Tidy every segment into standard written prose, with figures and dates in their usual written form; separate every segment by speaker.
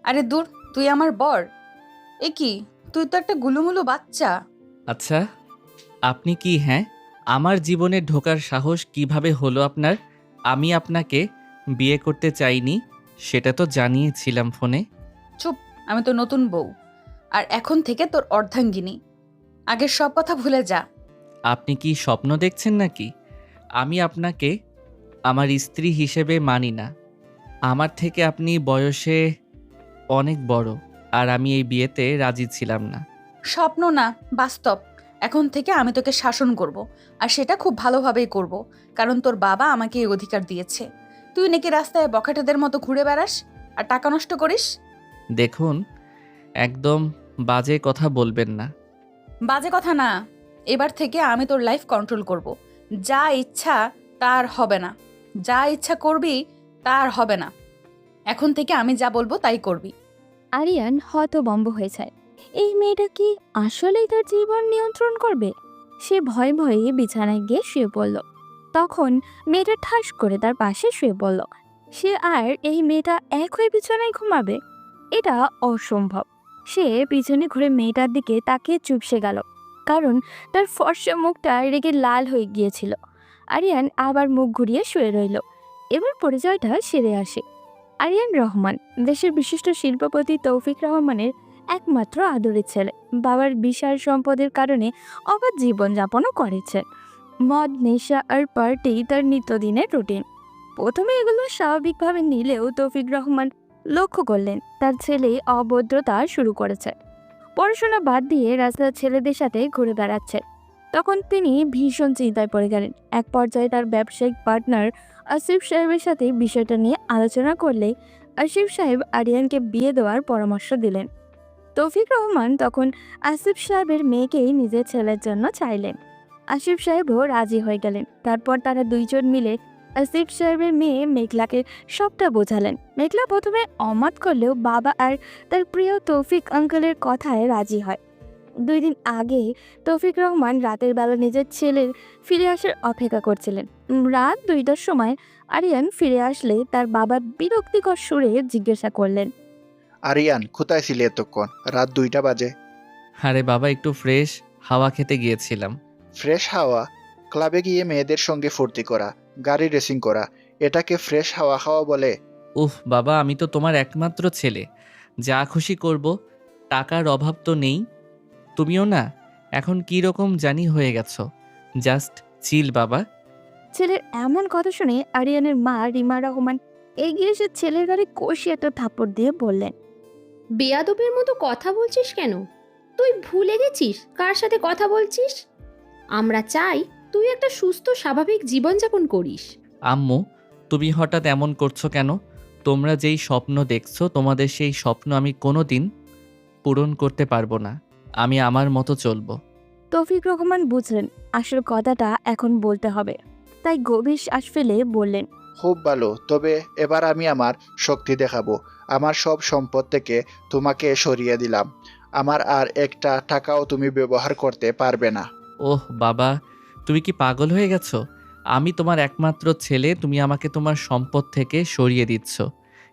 Speaker 1: আরে দূর, তুই আমার বর? এ কি, তুই তো একটা গুলুমুলু বাচ্চা।
Speaker 2: আচ্ছা, আপনি কি হ্যাঁ, আমার জীবনে ঢোকার সাহস কিভাবে হলো আপনার? আমি আপনাকে বিয়ে করতে চাইনি, সেটা তো জানিয়েছিলাম ফোনে।
Speaker 1: চুপ, আমি তো নতুন বউ, আর এখন থেকে তোর অর্ধাঙ্গিনী। আগের সব কথা ভুলে যা।
Speaker 2: আপনি কি স্বপ্ন দেখছেন নাকি? আমি আপনাকে আমার স্ত্রী হিসেবে মানি না। আমার থেকে আপনি বয়সে অনেক বড়, আর আমি এই বিয়েতে রাজি ছিলাম না।
Speaker 1: স্বপ্ন না, বাস্তব। এখন থেকে আমি তোকে শাসন করব, আর সেটা খুব ভালোভাবেই করব, কারণ তোর বাবা আমাকে এই অধিকার দিয়েছে। তুই নাকি রাস্তায় বখাটেদের মতো ঘুরে বেড়াস আর টাকা নষ্ট করিস।
Speaker 2: দেখুন, একদম বাজে কথা বলবেন না।
Speaker 1: বাজে কথা না, এবার থেকে আমি তোর লাইফ কন্ট্রোল করব। যা ইচ্ছা তার হবে না, যা ইচ্ছা করবি তার হবে না। এখন থেকে আমি যা বলবো তাই করবি।
Speaker 3: আরিয়ান হতভম্ব হয়ে যায়। এই মেয়েটা কি আসলেই তার জীবন নিয়ন্ত্রণ করবে? সে ভয়ে ভয়ে বিছানায় গিয়ে শুয়ে পড়ল। তখন মেয়েটা ঠাস করে তার পাশে শুয়ে পড়ল। সে আর এই মেয়েটা একই বিছানায় ঘুমাবে? এটা অসম্ভব। সে পিছনে ঘুরে মেয়েটার দিকে তাকিয়ে চুপসে গেল, কারণ তার ফর্সা মুখটা রেগে লাল হয়ে গিয়েছিল। আরিয়ান আবার মুখ ঘুরিয়ে শুয়ে রইল। এবার পরিচয়টা সেরে আসে। আরিয়ান রহমান দেশের বিশিষ্ট শিল্পপতি তৌফিক রহমানের একমাত্র আদরের ছেলে। বাবার বিশাল সম্পদের কারণে অবাধ জীবনযাপনও করেছেন। মদ, নেশা আর পার্টি তার নিত্যদিনের রুটিন। প্রথমে এগুলো স্বাভাবিকভাবে নিলেও তৌফিক রহমান লক্ষ্য করলেন তার ছেলে অভদ্রতা শুরু করেছে। পড়াশোনা বাদ দিয়ে রাস্তার ছেলেদের সাথে ঘুরে বেড়াচ্ছে। তখন তিনি ভীষণ চিন্তায় পড়ে গেলেন। এক পর্যায়ে তার ব্যবসায়িক পার্টনার আসিফ সাহেবের সাথে বিষয়টা নিয়ে আলোচনা করলে আসিফ সাহেব আরিয়ানকে বিয়ে দেওয়ার পরামর্শ দিলেন। তৌফিক রহমান তখন আসিফ সাহেবের মেয়েকেই নিজের ছেলের জন্য চাইলেন। আসিফ সাহেবও রাজি হয়ে গেলেন। তারপর তারা দুইজন মিলে আসিফ সাহেবের মেয়ে মেঘলাকে সবটা বোঝালেন। মেঘলা প্রথমে অমত করলেও বাবা আর তার প্রিয় তৌফিক আঙ্কেলের কথায় রাজি হয়। 2 দিন আগে তৌফিক রহমান রাতের বেলা নিজের ছেলের ফিরে আসার অপেক্ষা করছিলেন। রাত 2টার সময় আরিয়ান ফিরে আসলে তার বাবা বিরক্তিকর সুরে জিজ্ঞাসা করলেন,
Speaker 4: আরিয়ান, কোথায় ছিলে এতক্ষণ? রাত 2টা বাজে।
Speaker 2: আরে বাবা, একটু ফ্রেশ হাওয়া খেতে গিয়েছিলাম।
Speaker 4: ফ্রেশ হাওয়া? ক্লাবে গিয়ে মেয়েদের সঙ্গে ফুর্তি করা, গাড়ি রেসিং করা, এটাকে ফ্রেশ হাওয়া খাওয়া বলে?
Speaker 2: উফ বাবা, আমি তো তোমার একমাত্র ছেলে, যা খুশি করব। টাকার অভাব তো নেই। তুমিও না এখন কি রকম জানি হয়ে গেছো। জাস্ট চিল বাবা।
Speaker 3: ছেলের এমন কথা শুনে আরিয়ানের মা রিমা রহমান এগিয়ে এসে ছেলের গাড়ি কষিয়ে একটা থাপ্পড় দিয়ে বললেন,
Speaker 5: বেয়াদবের মতো কথা বলছিস কেন? তুই ভুলে গেছিস কার সাথে কথা বলছিস? আমরা চাই তুই একটা সুস্থ স্বাভাবিক জীবনযাপন করিস।
Speaker 2: আম্মু, তুমি হঠাৎ এমন করছো কেন? তোমরা যেই স্বপ্ন দেখছো, তোমাদের সেই স্বপ্ন আমি কোনো দিন পূরণ করতে পারবো না। আমি আমার মতো চলবো।
Speaker 3: তৌফিক রহমান বুঝলেন আসল কথাটা এখন বলতে হবে, তাই গভীর শ্বাস ফেলে বললেন,
Speaker 4: খুব ভালো, তবে এবার আমি আমার শক্তি দেখাবো। আমার সব সম্পদ থেকে তোমাকে সরিয়ে দিলাম। আমার আর একটা টাকাও তুমি ব্যবহার করতে পারবে না।
Speaker 2: ওহ বাবা, তুমি কি পাগল হয়ে গেছো? আমি তোমার একমাত্র ছেলে, তুমি আমাকে তোমার সম্পদ থেকে সরিয়ে দিচ্ছ?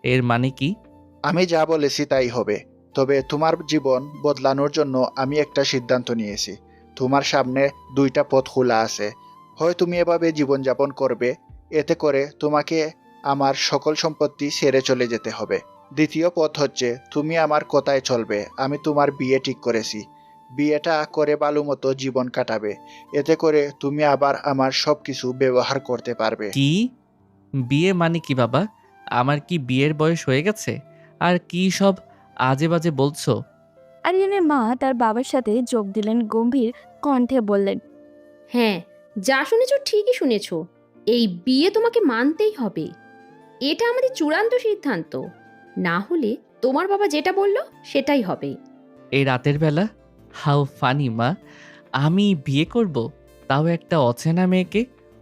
Speaker 2: এর মানে কি?
Speaker 4: আমি যা বলেছি তাই হবে। তবে তোমার জীবন বদলানোর জন্য আমি একটা সিদ্ধান্ত নিয়েছি। তোমার সামনে 2টা পথ খোলা আছে। হয় তুমি এভাবে জীবনযাপন করবে, এতে করে তোমাকে আমার সকল সম্পত্তি ছেড়ে চলে যেতে হবে। দ্বিতীয় পথ হচ্ছে তুমি আমার কথায় চলবে। আমি তোমার বিয়ে ঠিক করেছি। বিয়েটা করে ভালো মতো জীবন কাটাবে। এতে করে তুমি আবার আমার সবকিছু ব্যবহার করতে পারবে।
Speaker 2: কি? বিয়ে মানে কি বাবা? আমার কি বিয়ের বয়স হয়ে গেছে? আর কি সব আজে বাজে বলছো?
Speaker 3: আরিয়ানের মা তার বাবার সাথে যোগ দিলেন, গম্ভীর কণ্ঠে বললেন,
Speaker 5: হ্যাঁ, যা শুনেছ ঠিকই শুনেছ। এই বিয়ে তোমাকে মানতেই হবে। এটা আমাদের চূড়ান্ত সিদ্ধান্ত। না হলে তোমার বাবা যেটা বলল সেটাই হবে।
Speaker 2: এই রাতের বেলা? হাউ ফানি মা! আমি বিয়ে করব? তাও একটা অচেনা মেয়েকে?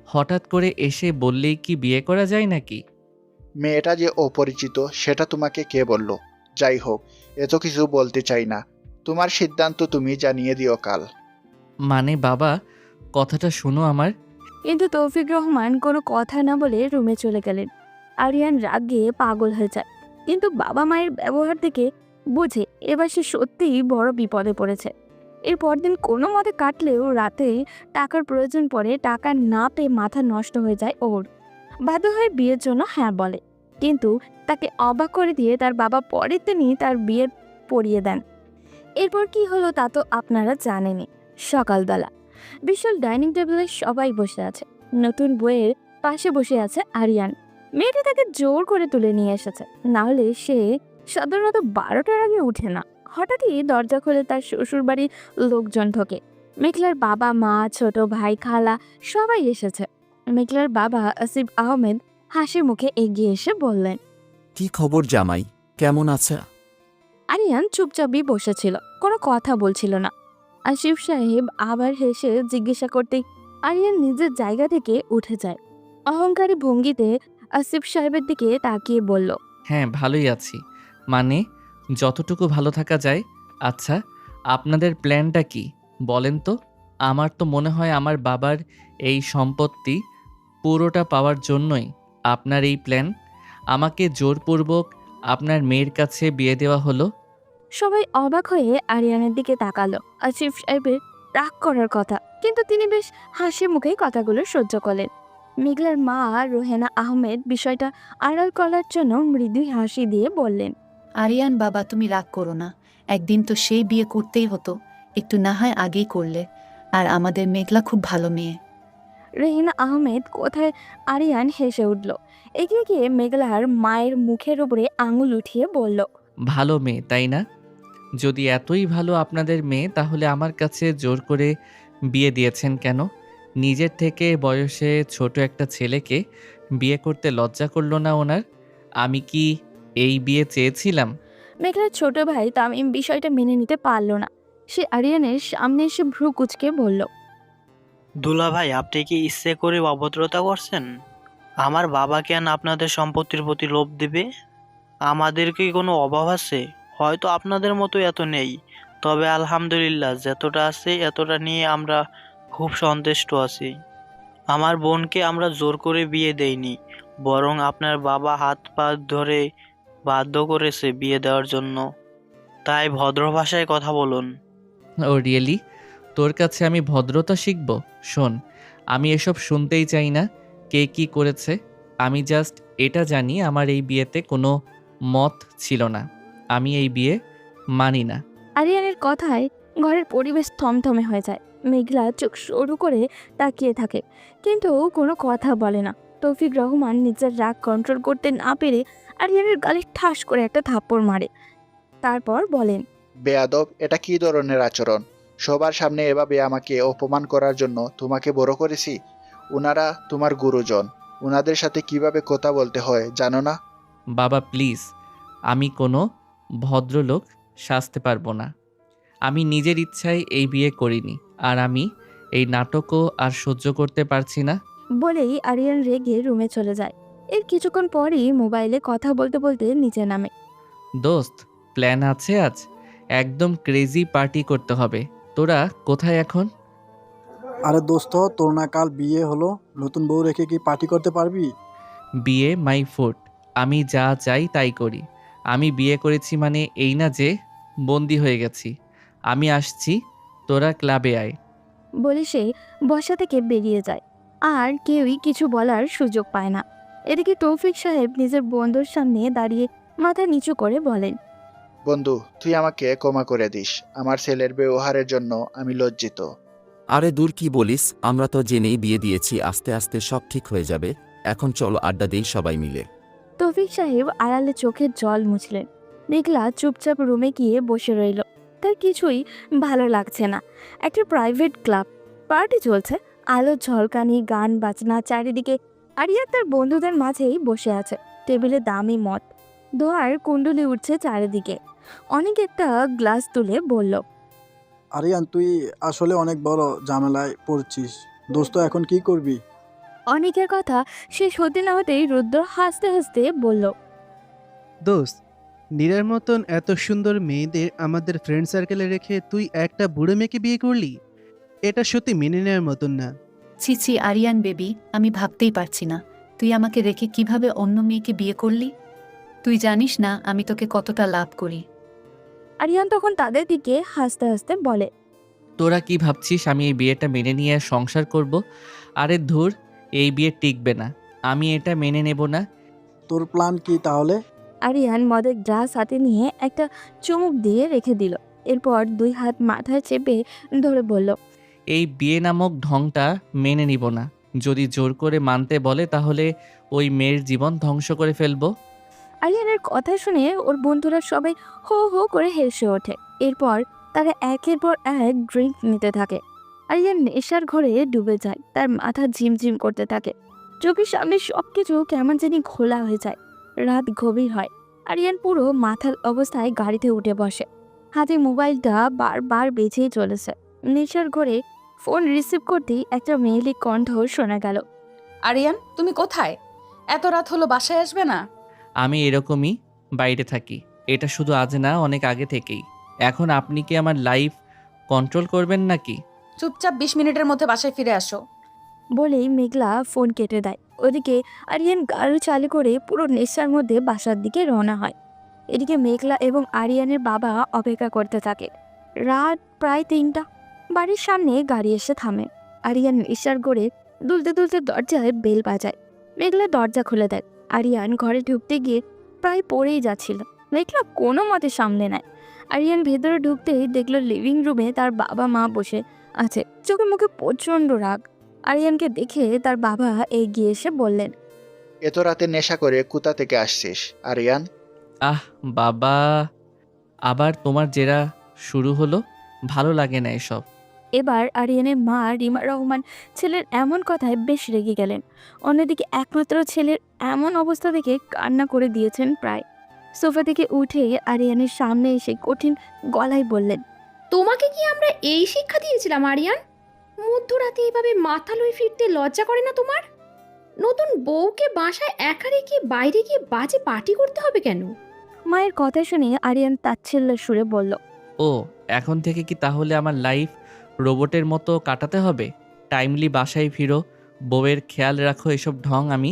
Speaker 2: হঠাৎ করে এসে বললেই কি বিয়ে করা যায় নাকি?
Speaker 4: মেয়েটা যে অপরিচিত সেটা তোমাকে কে বলল? যাই হোক, এত কিছু বলতে চাই না। তোমার সিদ্ধান্ত তুমি জানিয়ে দিও কাল।
Speaker 2: মানে বাবা, কথাটা শোনো আমার।
Speaker 3: কিন্তু তৌফিক রহমান কোনো কথা না বলে রুমে চলে গেলেন। আরিয়ান রাগে পাগল হয়ে যায়। কিন্তু বাবা মায়ের ব্যবহার থেকে বুঝে এবার সে সত্যিই বড় বিপদে পড়েছে। এর পরদিন কোনো মতে কাটলেও রাতে টাকার প্রয়োজন পড়ে, টাকা না পেয়ে মাথা নষ্ট হয়ে যায় ওর। বাধ্য হয়ে বিয়ের জন্য হ্যাঁ বলে, কিন্তু তাকে অবাক করে দিয়ে তার বাবা পরের দিনই তার বিয়ে পড়িয়ে দেন। এরপর কি হলো তা তো আপনারা জানেনই। সকালবেলা বিশাল ডাইনিং টেবিলে সবাই বসে আছে। নতুন বইয়ের পাশে বসে আছে আরিয়ান। মেয়েটি তাকে জোর করে তুলে নিয়ে এসেছে, না হলে সে সাধারণত 12টার আগে উঠে না। হঠাৎই দরজা খুলে তার শ্বশুর বাড়ির লোকজন ঢোকে। মেঘলার বাবা মা, ছোট ভাই, খালা সবাই এসেছে। মেঘলার বাবা আসিফ আহমেদ হাসি মুখে এগিয়ে এসে বললেন,
Speaker 6: কি খবর জামাই, কেমন আছে?
Speaker 3: আরিয়ান চুপচাপই বসেছিল, কোনো কথা বলছিল না। আসিফ সাহেব আবার হেসে জিজ্ঞাসা করতেই আরিয়ান নিজের জায়গা থেকে উঠে যায়। অহংকারী ভঙ্গিতে আসিফ সাহেবের দিকে তাকিয়ে বলল,
Speaker 2: হ্যাঁ ভালোই আছি, মানে যতটুকু ভালো থাকা যায়। আচ্ছা, আপনাদের প্ল্যানটা কি বলেন তো? আমার তো মনে হয় আমার বাবার এই সম্পত্তি পুরোটা পাওয়ার জন্যই আপনার এই প্ল্যান। আমাকে জোরপূর্বক আপনার মেয়ের কাছে বিয়ে দেওয়া হলো।
Speaker 3: সবাই অবাক হয়ে আরিয়ানের দিকে তাকালো। আসিফ সাহেবের রাগ করার কথা, কিন্তু তিনি বেশ হাসি মুখেই কথাগুলো সহ্য করলেন। মেঘলার মা রোহেনা আহমেদ বিষয়টা আড়াল করার জন্য মৃদু হাসি দিয়ে বললেন,
Speaker 7: আরিয়ান বাবা, তুমি রাগ করো না। একদিন তো সেই বিয়ে করতেই হতো, একটু না হয় আগেই করলে। আর আমাদের মেঘলা খুব ভালো মেয়ে।
Speaker 3: রোহেনা আহমেদ কোথায় আরিয়ান হেসে উঠল। এগিয়ে গিয়ে মেঘলার মায়ের মুখের উপরে আঙুল উঠিয়ে বলল,
Speaker 2: ভালো মেয়ে তাই না? যদি এতই ভালো আপনাদের মেয়ে, তাহলে আমার কাছে জোর করে বিয়ে দিয়েছেন কেন? নিজের থেকে বয়সে ছোট একটা ছেলেকে বিয়ে করতে লজ্জা করলো না ওনার? আমি কি এই বিয়ে চেয়েছিলাম?
Speaker 3: মেঘলার ছোট ভাই তামিম বিষয়টা মেনে নিতে পারল না। সে আরিয়ানের সামনে এসে ভ্রু কুঁচকে বলল,
Speaker 8: দুলা ভাই, আপনি কি ইচ্ছে করে অভদ্রতা করছেন? আমার বাবা কেন আপনাদের সম্পত্তির প্রতি লোভ দেবে? আমাদের কি কোনো অভাব আছে? হয়তো আপনাদের মতো এত নেই, তবে আলহামদুলিল্লাহ যতটা আছে এতটা নিয়ে আমরা খুব সন্তুষ্ট আছি। আমার বোনকে আমরা জোর করে বিয়ে দেইনি, বরং আপনার বাবা হাত পা ধরে বাধ্য করেছে বিয়ে দেওয়ার জন্য। তাই ভদ্র ভাষায় কথা বলুন।
Speaker 2: ও রিয়েলি? তোর কাছে আমি ভদ্রতা শিখব? শোন, আমি এসব শুনতেই চাই না কে কি করেছে। আমি জাস্ট এটা জানি আমার এই বিয়েতে কোনো মত ছিল না। আমি এই বিয়ে মানি না।
Speaker 3: আরিয়ানের কথায় ঘরের পরিবেশ থমথমে হয়ে যায়। মেঘলা চোখ সরু করে তাকিয়ে থাকে, কিন্তু কোনো কথা বলে না। তৌফিক রহমান নিজের রাগ কন্ট্রোল করতে না পেরে আরিয়ানের গালে ঠাস করে একটা থাপ্পড় মারে। তারপর বলেন,
Speaker 4: বেয়াদব, এটা কি ধরনের আচরণ? সবার সামনে এভাবে আমাকে অপমান করার জন্য তোমাকে বড় করেছি। উনারা তোমার গুরুজন, উনাদের সাথে কিভাবে কথা বলতে হয় জানো না?
Speaker 2: বাবা প্লিজ, আমি কোনো ভদ্রলোক সাজতে পারবো না। আমি নিজের ইচ্ছায় এই বিয়ে করিনি, আর আমি এই নাটকও আর সহ্য করতে পারছি না।
Speaker 3: বলেই আরিয়ান রেগে রুমে চলে যায়। এর কিছুক্ষণ পরই মোবাইলে কথা বলতে বলতে নিচে নামে।
Speaker 2: দোস্ত, প্ল্যান আছে আজ একদম ক্রেজি পার্টি করতে হবে। তোরা কোথায় এখন?
Speaker 9: আরে দোস্ত, তোর না কাল বিয়ে হলো, নতুন বউ রেখে কি পার্টি করতে পারবি?
Speaker 2: বিয়ে মাই ফুট, আমি যা চাই তাই করি। আমি বিয়ে করেছি মানে এই না যে বন্দি হয়ে গেছি। আমি আসছি, তোরা ক্লাবে আয়।
Speaker 3: বলে সে বসা থেকে বেরিয়ে যায়, আর কেউই কিছু বলার সুযোগ পায় না। এদিকে তৌফিক সাহেব নিজের বন্ধুর সামনে দাঁড়িয়ে মাথা নিচু করে বলেন,
Speaker 4: বন্ধু, তুই আমাকে ক্ষমা করে দিস। আমার ছেলের ব্যবহারের জন্য আমি লজ্জিত।
Speaker 6: আরে দূর, কি বলিস, আমরা তো জেনেই বিয়ে দিয়েছি, আস্তে আস্তে সব ঠিক হয়ে যাবে। এখন চলো আড্ডা দেই সবাই মিলে।
Speaker 3: তৌফিক সাহেব আড়ালে চোখের জল মুছলেন। মেঘলা চুপচাপ রুমে গিয়ে বসে রইল। তার কিছুই ভালো লাগছে না। একটা প্রাইভেট ক্লাব, পার্টি চলছে, আলো ঝলকানি, গান বাজনা চারিদিকে। আরিয়া তার বন্ধুদের মাঝেই বসে আছে। টেবিলে দামি মদ, ধোয়ার কুণ্ডলি উঠছে চারিদিকে। অনেক একটা গ্লাস তুলে বলল,
Speaker 9: আরিয়ান, তুই আসলে অনেক বড় ঝামেলায় পড়ছিস। দোস্ত, এখন কি করবি?
Speaker 3: অনেকের কথা শেষ হতে না হতেই রুদ্র হাসতে হাসতে বলল,
Speaker 10: দোস্ত, নীরার মতন এত সুন্দর মেয়েদের আমাদের ফ্রেন্ড সার্কেলে রেখে তুই একটা বুড়ো মেয়েকে বিয়ে করলি? এটা সত্যি মেনে নেওয়ার মতন না।
Speaker 7: ছি ছি আরিয়ান বেবি, আমি ভাবতেই পারছি না তুই আমাকে রেখে কিভাবে অন্য মেয়েকে বিয়ে করলি। তুই জানিস না আমি তোকে কতটা লাভ করি।
Speaker 3: আরিয়ান তখন তাদের দিকে হাসতে হাসতে বলে,
Speaker 2: তোরা কি ভাবছিস আমি এই বিয়েটা মেনে নিয়ে সংসার করব? আরে ধুর, এই বিয়ে টিকবে না, আমি এটা মেনে নেব না।
Speaker 9: তোর প্ল্যান কি তাহলে?
Speaker 3: আরিয়ান মদের গ্লাস হাতে নিয়ে একটা চুমুক দিয়ে রেখে দিল। এরপর 2 হাত মাথায় চেপে ধরে বলল,
Speaker 2: এই বিয়ে নামক ঢংটা মেনে নিব না। যদি জোর করে মানতে বলে তাহলে ওই মেয়ের জীবন ধ্বংস করে ফেলবো।
Speaker 3: আরিয়ানের কথা শুনে ওর বন্ধুরা সবাই হো হো করে হেসে ওঠে। এরপর তারা একের পর এক ড্রিঙ্ক নিতে থাকে। আরিয়ান নেশার ঘরে ডুবে যায়, তার মাথা ঝিমঝিম করতে থাকে, চোখের সামনে সবকিছু কেমন জানি ঘোলা হয়ে যায়। রাত গভীর হয়। আরিয়ান পুরো মাথার অবস্থায় গাড়িতে উঠে বসে, হাতে মোবাইলটা বারবার বেজেই চলেছে। নেশার ঘরে ফোন রিসিভ করতেই একটা মেয়েলি কণ্ঠ শোনা গেল।
Speaker 1: আরিয়ান, তুমি কোথায়? এত রাত হলো, বাসায় আসবে না?
Speaker 2: আমি এরকমই বাইরে থাকি, এটা শুধু আজ না, অনেক আগে থেকেই। এখন আপনি কি আমার লাইফ কন্ট্রোল করবেন নাকি?
Speaker 1: চুপচাপ 20 মিনিটের মধ্যে বাসায় ফিরে আসো।
Speaker 3: বলেই মেঘলা ফোন কেটে দেয়। ওদিকে আরিয়ান গাড়ি চালু করে পুরো নেশার মধ্যে বাসার দিকে রওনা হয়। এদিকে মেঘলা এবং আরিয়ানের বাবা অপেক্ষা করতে থাকে। রাত প্রায় 3টা। বাড়ির সামনে গাড়ি এসে থামে। আরিয়ান নেশার ঘরে দুলতে দুলতে দরজায় বেল বাজায়। মেঘলা দরজা খুলে দেয়। আরিয়ান ঘরে ঢুকতে গিয়ে প্রায় পড়েই যাচ্ছিল। মেঘলা কোনো মতে সামলে নেয়। আরিয়ান ভেতরে ঢুকতেই দেখলো লিভিং রুমে তার বাবা মা বসে আছে, চোখে মুখে প্রচণ্ড রাগ। আরিয়ানকে দেখে তার বাবা এগিয়ে এসে বললেন,
Speaker 4: এত রাতে নেশা করে কোথা থেকে আসছিস আরিয়ান?
Speaker 2: আহ বাবা, আবার তোমার জেরা শুরু হলো? ভালো লাগে না এসব।
Speaker 3: এবার আরিয়ানের মা রিমা রহমান ছেলের এমন কথায় বেশ রেগে গেলেন। অন্যদিকে একমাত্র ছেলের এমন অবস্থা দেখে কান্না করে দিয়েছেন প্রায়। সোফা থেকে উঠে আরিয়ানের সামনে এসে কঠিন গলায় বললেন,
Speaker 5: তোমাকে কি আমরা এই শিক্ষা দিয়েছিলাম আরিয়ান? মধ্যরাতে এইভাবে মাথা লয়ে ফিরতে লজ্জা করে না তোমার? নতুন বউকে বাসায় একা রেখে বাইরে গিয়ে বাজে পার্টি করতে হবে কেন?
Speaker 3: মায়ের কথা শুনে আরিয়ান তাচ্ছিল্যের সুরে বলল,
Speaker 2: ও, এখন থেকে কি তাহলে আমার লাইফ রোবটের মতো কাটাতে হবে? টাইমলি বাসায় ফিরো, বউয়ের খেয়াল রাখো, এসব ঢং আমি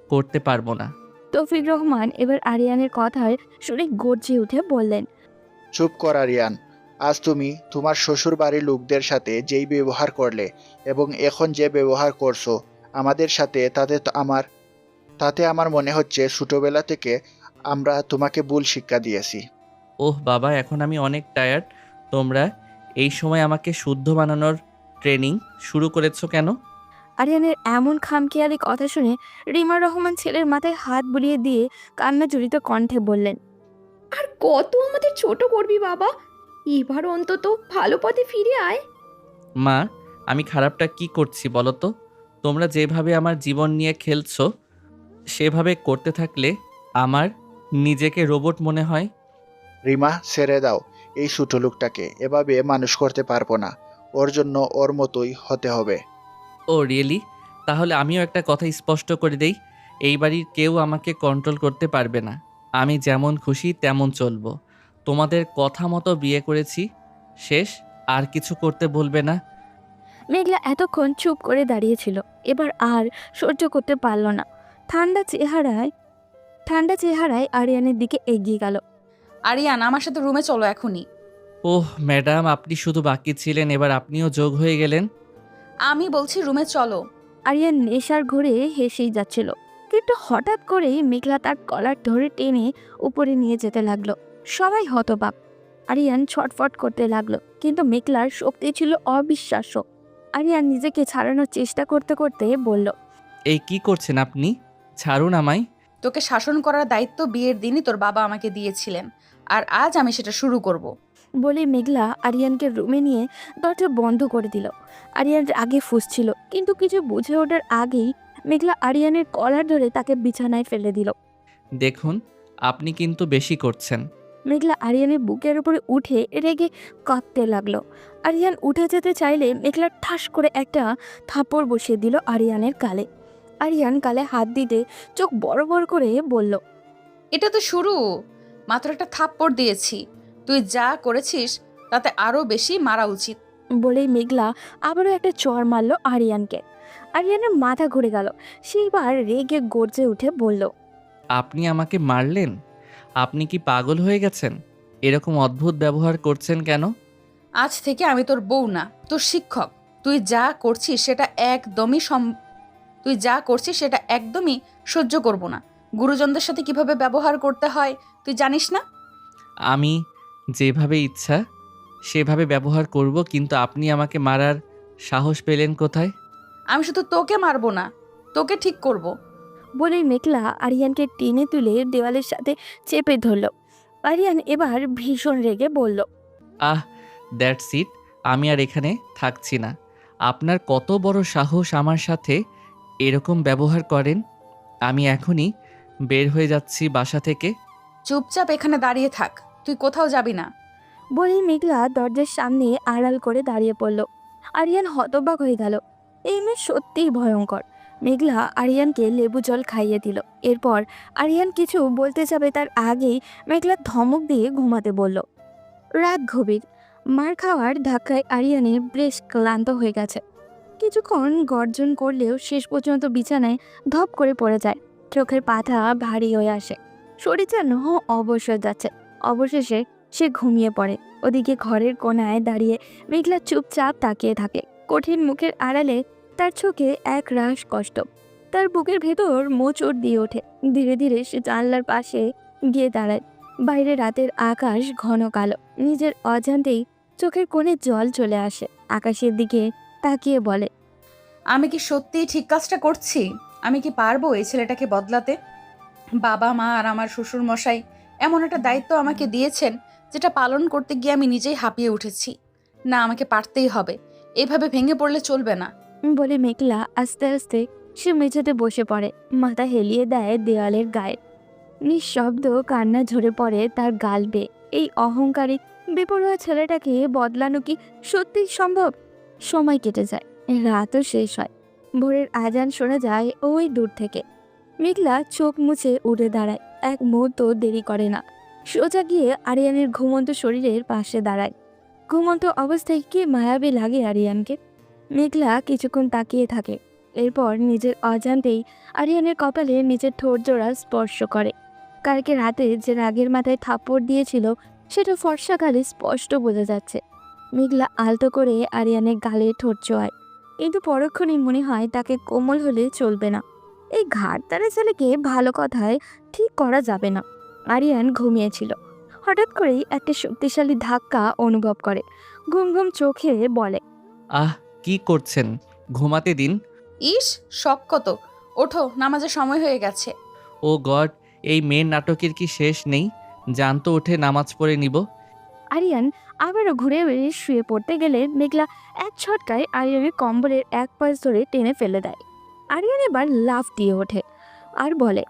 Speaker 2: করতে পারবো না।
Speaker 3: তৌফিক রহমান এবার আরিয়ানের কথার শুনে গর্জে উঠে বললেন,
Speaker 4: চুপ কর আরিয়ান। আজ তুমি তোমার শ্বশুর বাড়ির লোকদের সাথে যেই ব্যবহার করলে এবং এখন যে ব্যবহার করছো আমাদের সাথে, তাতে আমার মনে হচ্ছে ছোটবেলা থেকে আমরা তোমাকে ভুল শিক্ষা দিয়েছি।
Speaker 2: ওহ বাবা, এখন আমি অনেক টায়ার্ড। তোমরা এই সময় আমাকে শুদ্ধ বানানোর ট্রেনিং শুরু করেছো কেন?
Speaker 3: আরিয়ানের এমন খামখেয়ালি কথা শুনে রিমা রহমান ছেলের মাথায় হাত বুলিয়ে দিয়ে কান্না জড়িত কণ্ঠে বললেন,
Speaker 5: আর কত আমাদের ছোট করবি বাবা? এবার অন্তত ভালো পথে ফিরে আয়।
Speaker 2: মা, আমি খারাপটা কি করছি বলো তো? তোমরা যেভাবে আমার জীবন নিয়ে খেলছো সেভাবে করতে থাকলে আমার নিজেকে রোবট মনে হয়।
Speaker 4: রিমা, ছেড়ে দাও এই ছোট লোকটাকে, এভাবে মানুষ করতে পারবো না। ওর জন্য ওর মতোই হতে হবে।
Speaker 2: ও রিয়েলি? তাহলে আমিও একটা কথা স্পষ্ট করে দেই, এই বাড়ির কেউ আমাকে কন্ট্রোল করতে পারবে না। আমি যেমন খুশি তেমন চলবো। তোমাদের কথা মতো বিয়ে করেছি, শেষ। আর কিছু করতে বলবে না।
Speaker 3: মেঘলা এতক্ষণ চুপ করে দাঁড়িয়েছিল, এবার আর সহ্য করতে পারল না। ঠান্ডা চেহারায় আরিয়ানের দিকে এগিয়ে গেল।
Speaker 1: আরিয়ান, আমার সাথে রুমে চলো এখনই।
Speaker 2: ওহ ম্যাডাম, আপনি শুধু বাকি ছিলেন, এবার আপনিও যোগ হয়ে গেলেন।
Speaker 1: আমি বলছি রুমে চলো।
Speaker 3: আরিয়ান নেশার ঘোরে হেসেই যাচ্ছিল, কিন্তু হঠাৎ করেই মেঘলা তার কলার ধরে টেনে উপরে নিয়ে যেতে লাগলো। সবাই হতবাক। আরিয়ান ছটফট করতে লাগলো, কিন্তু মেঘলার শক্তি ছিল অবিশ্বাস্য। আরিয়ান নিজেকে ছাড়ানোর চেষ্টা করতে করতে বলল,
Speaker 2: এই কি করছেন আপনি? ছাড়ুন আমায়।
Speaker 1: তোকে শাসন করার দায়িত্ব বিয়ের দিনই তোর বাবা আমাকে দিয়েছিলেন, আর আজ আমি সেটা শুরু করব।
Speaker 3: বলে মেঘলা আরিয়ানকে রুমে নিয়ে দরজা বন্ধ করে দিল। আরিয়ান আগে ফুঁসছিল, কিন্তু কিছু বুঝে ওঠার আগেই মেঘলা আরিয়ানের কলার ধরে তাকে বিছানায় ফেলে দিল।
Speaker 2: দেখুন, আপনি কিন্তু বেশি করছেন।
Speaker 3: মেঘলা আরিয়ানের বুকের উপরে উঠে রেগে কাঁপতে লাগলো। আরিয়ান উঠে যেতে চাইলে মেঘলা ঠাস করে একটা থাপড় বসিয়ে দিল আরিয়ানের গালে। আরিয়ান গালে হাত দিতে চোখ বড় বড় করে বলল,
Speaker 1: এটা তো শুরু, মাত্র একটা থাপ্পড় দিয়েছি। তুই যা করেছিস তাতে আরো বেশি মারা উচিত।
Speaker 3: বলেই মেঘলা আবারও একটা চড় মারল আরিয়ানকে। আরিয়ানের মাথা ঘুরে গেল। সেইবার রেগে গর্জে উঠে বলল,
Speaker 2: আপনি আমাকে মারলেন? আপনি কি পাগল হয়ে গেছেন? এরকম অদ্ভুত ব্যবহার করছেন কেন?
Speaker 1: আজ থেকে আমি তোর বউ না, তোর শিক্ষক। তুই যা করছিস সেটা একদমই তুই যা করছিস সেটা একদমই সহ্য করব না। গুরুজনদের সাথে কিভাবে ব্যবহার করতে হয় তুই জানিস না?
Speaker 2: আমি যেভাবে ইচ্ছা সেভাবে ব্যবহার করব, কিন্তু আপনি আমাকে মারার সাহস পেলেন কোথায়?
Speaker 1: আমি শুধু তোকে মারবো না, তোকে ঠিক করব।
Speaker 3: বলেই মেঘলা আরিয়ানকে টেনে তুলে দেওয়ালের সাথে চেপে ধরল। আরিয়ান এবার ভীষণ রেগে বলল,
Speaker 2: আহ, দ্যাটস ইট। আমি আর এখানে থাকছি না। আপনার কত বড় সাহস আমার সাথে এরকম ব্যবহার করেন? আমি এখনই বের হয়ে যাচ্ছি বাসা থেকে।
Speaker 1: চুপচাপ এখানে দাঁড়িয়ে থাক, তুই কোথাও যাবি না।
Speaker 3: বলেই মেঘলা দরজার সামনে আড়াল করে দাঁড়িয়ে পড়ল। আরিয়ান হতবাক হয়ে গেল। এই মেয়ে সত্যিই ভয়ঙ্কর। মেঘলা আরিয়ানকে লেবু জল খাইয়ে দিল। এরপর আরিয়ান কিছু বলতে যাবে তার আগেই মেঘলা ধমক দিয়ে ঘুমাতে বলল। রাত গভীর। মার খাওয়ার ধাক্কায় আরিয়ানের বেশ ক্লান্ত হয়ে গেছে। কিছুক্ষণ গর্জন করলেও শেষ পর্যন্ত বিছানায় ধপ করে পড়ে যায়। চোখের পাতা ভারী হয়ে আসে, শরীর যেন অবসর যাচ্ছে। অবশেষে সে ঘুমিয়ে পড়ে। ওদিকে ঘরের কোণায় দাঁড়িয়ে মেঘলা চুপচাপ তাকিয়ে থাকে। কঠিন মুখের আড়ালে তার চোখে এক রাশ কষ্ট। তার বুকের ভেতর মোচড় দিয়ে ওঠে। ধীরে ধীরে সে জানলার পাশে গিয়ে দাঁড়ায়। বাইরে রাতের আকাশ ঘন কালো। নিজের অজান্তেই চোখের কোণে জল চলে আসে। আকাশের দিকে তাকিয়ে বলে,
Speaker 1: আমি কি সত্যিই ঠিক কাজটা করছি? আমি কি পারবো এই ছেলেটাকে বদলাতে? বাবা মা আর আমার শ্বশুর মশাই এমন একটা দায়িত্ব আমাকে দিয়েছেন, যেটা পালন করতে গিয়ে আমি নিজেই হাঁপিয়ে উঠেছি। না, আমাকে পারতেই হবে। এভাবে ভেঙে পড়লে চলবে না।
Speaker 3: বলে মেঘলা আস্তে আস্তে সে মেঝেতে বসে পড়ে। মাথা হেলিয়ে দেয় দেওয়ালের গায়ে। নিঃশব্দ কান্না ঝরে পড়ে তার গাল বেয়ে। এই অহংকারী বেপরোয়া ছেলেটাকে বদলানো কি সত্যিই সম্ভব? সময় কেটে যায়, রাতও শেষ হয়। ভোরের আজান শোনা যায় ওই দূর থেকে। মেঘলা চোখ মুছে উঠে দাঁড়ায়। এক মুহূর্ত দেরি করে না, সোজা গিয়ে আরিয়ানের ঘুমন্ত শরীরের পাশে দাঁড়ায়। ঘুমন্ত অবস্থায় কি মায়াবী লাগে আরিয়ানকে। মেঘলা কিছুক্ষণ তাকিয়ে থাকে। এরপর নিজের অজান্তেই আরিয়ানের কপালে নিজের ঠোঁট জোড়া স্পর্শ করে। কালকে রাতে যে রাগের মাথায় থাপ্পড় দিয়েছিল সেটা ফর্সা গালে স্পষ্ট বোঝা যাচ্ছে। মেঘলা আলতো করে আরিয়ানের গালে ঠোঁট চোয়ায়, কিন্তু পরক্ষণেই মনে হয় তাকে কোমল হলে চলবে না। এই ঘাড়তারা ছেলেকে ভালো কথায় ঠিক করা যাবে না। আরিয়ান ঘুমিয়েছিল। হঠাৎ করেই একটা শক্তিশালী ধাক্কা অনুভব করে। ঘুম ঘুম চোখে বলে,
Speaker 2: আহ, কি করছেন? ঘুমাতে দিন।
Speaker 1: ইস, শখ কত! ওঠো, নামাজের সময় হয়ে গেছে।
Speaker 2: ও গড, এই মেয়ের নাটকের কি শেষ নেই? জানতো উঠে নামাজ পড়ে নিব।
Speaker 3: আরিয়ান আবারও ঘুরে বেরিয়ে শুয়ে পড়তে গেলে মেঘলা এক ছটকায় আরিয়ানের কম্বলের এক পাশ ধরে টেনে ফেলে দেয়। আরিয়ান এবার লাফ দিয়ে ওঠে আর বলে,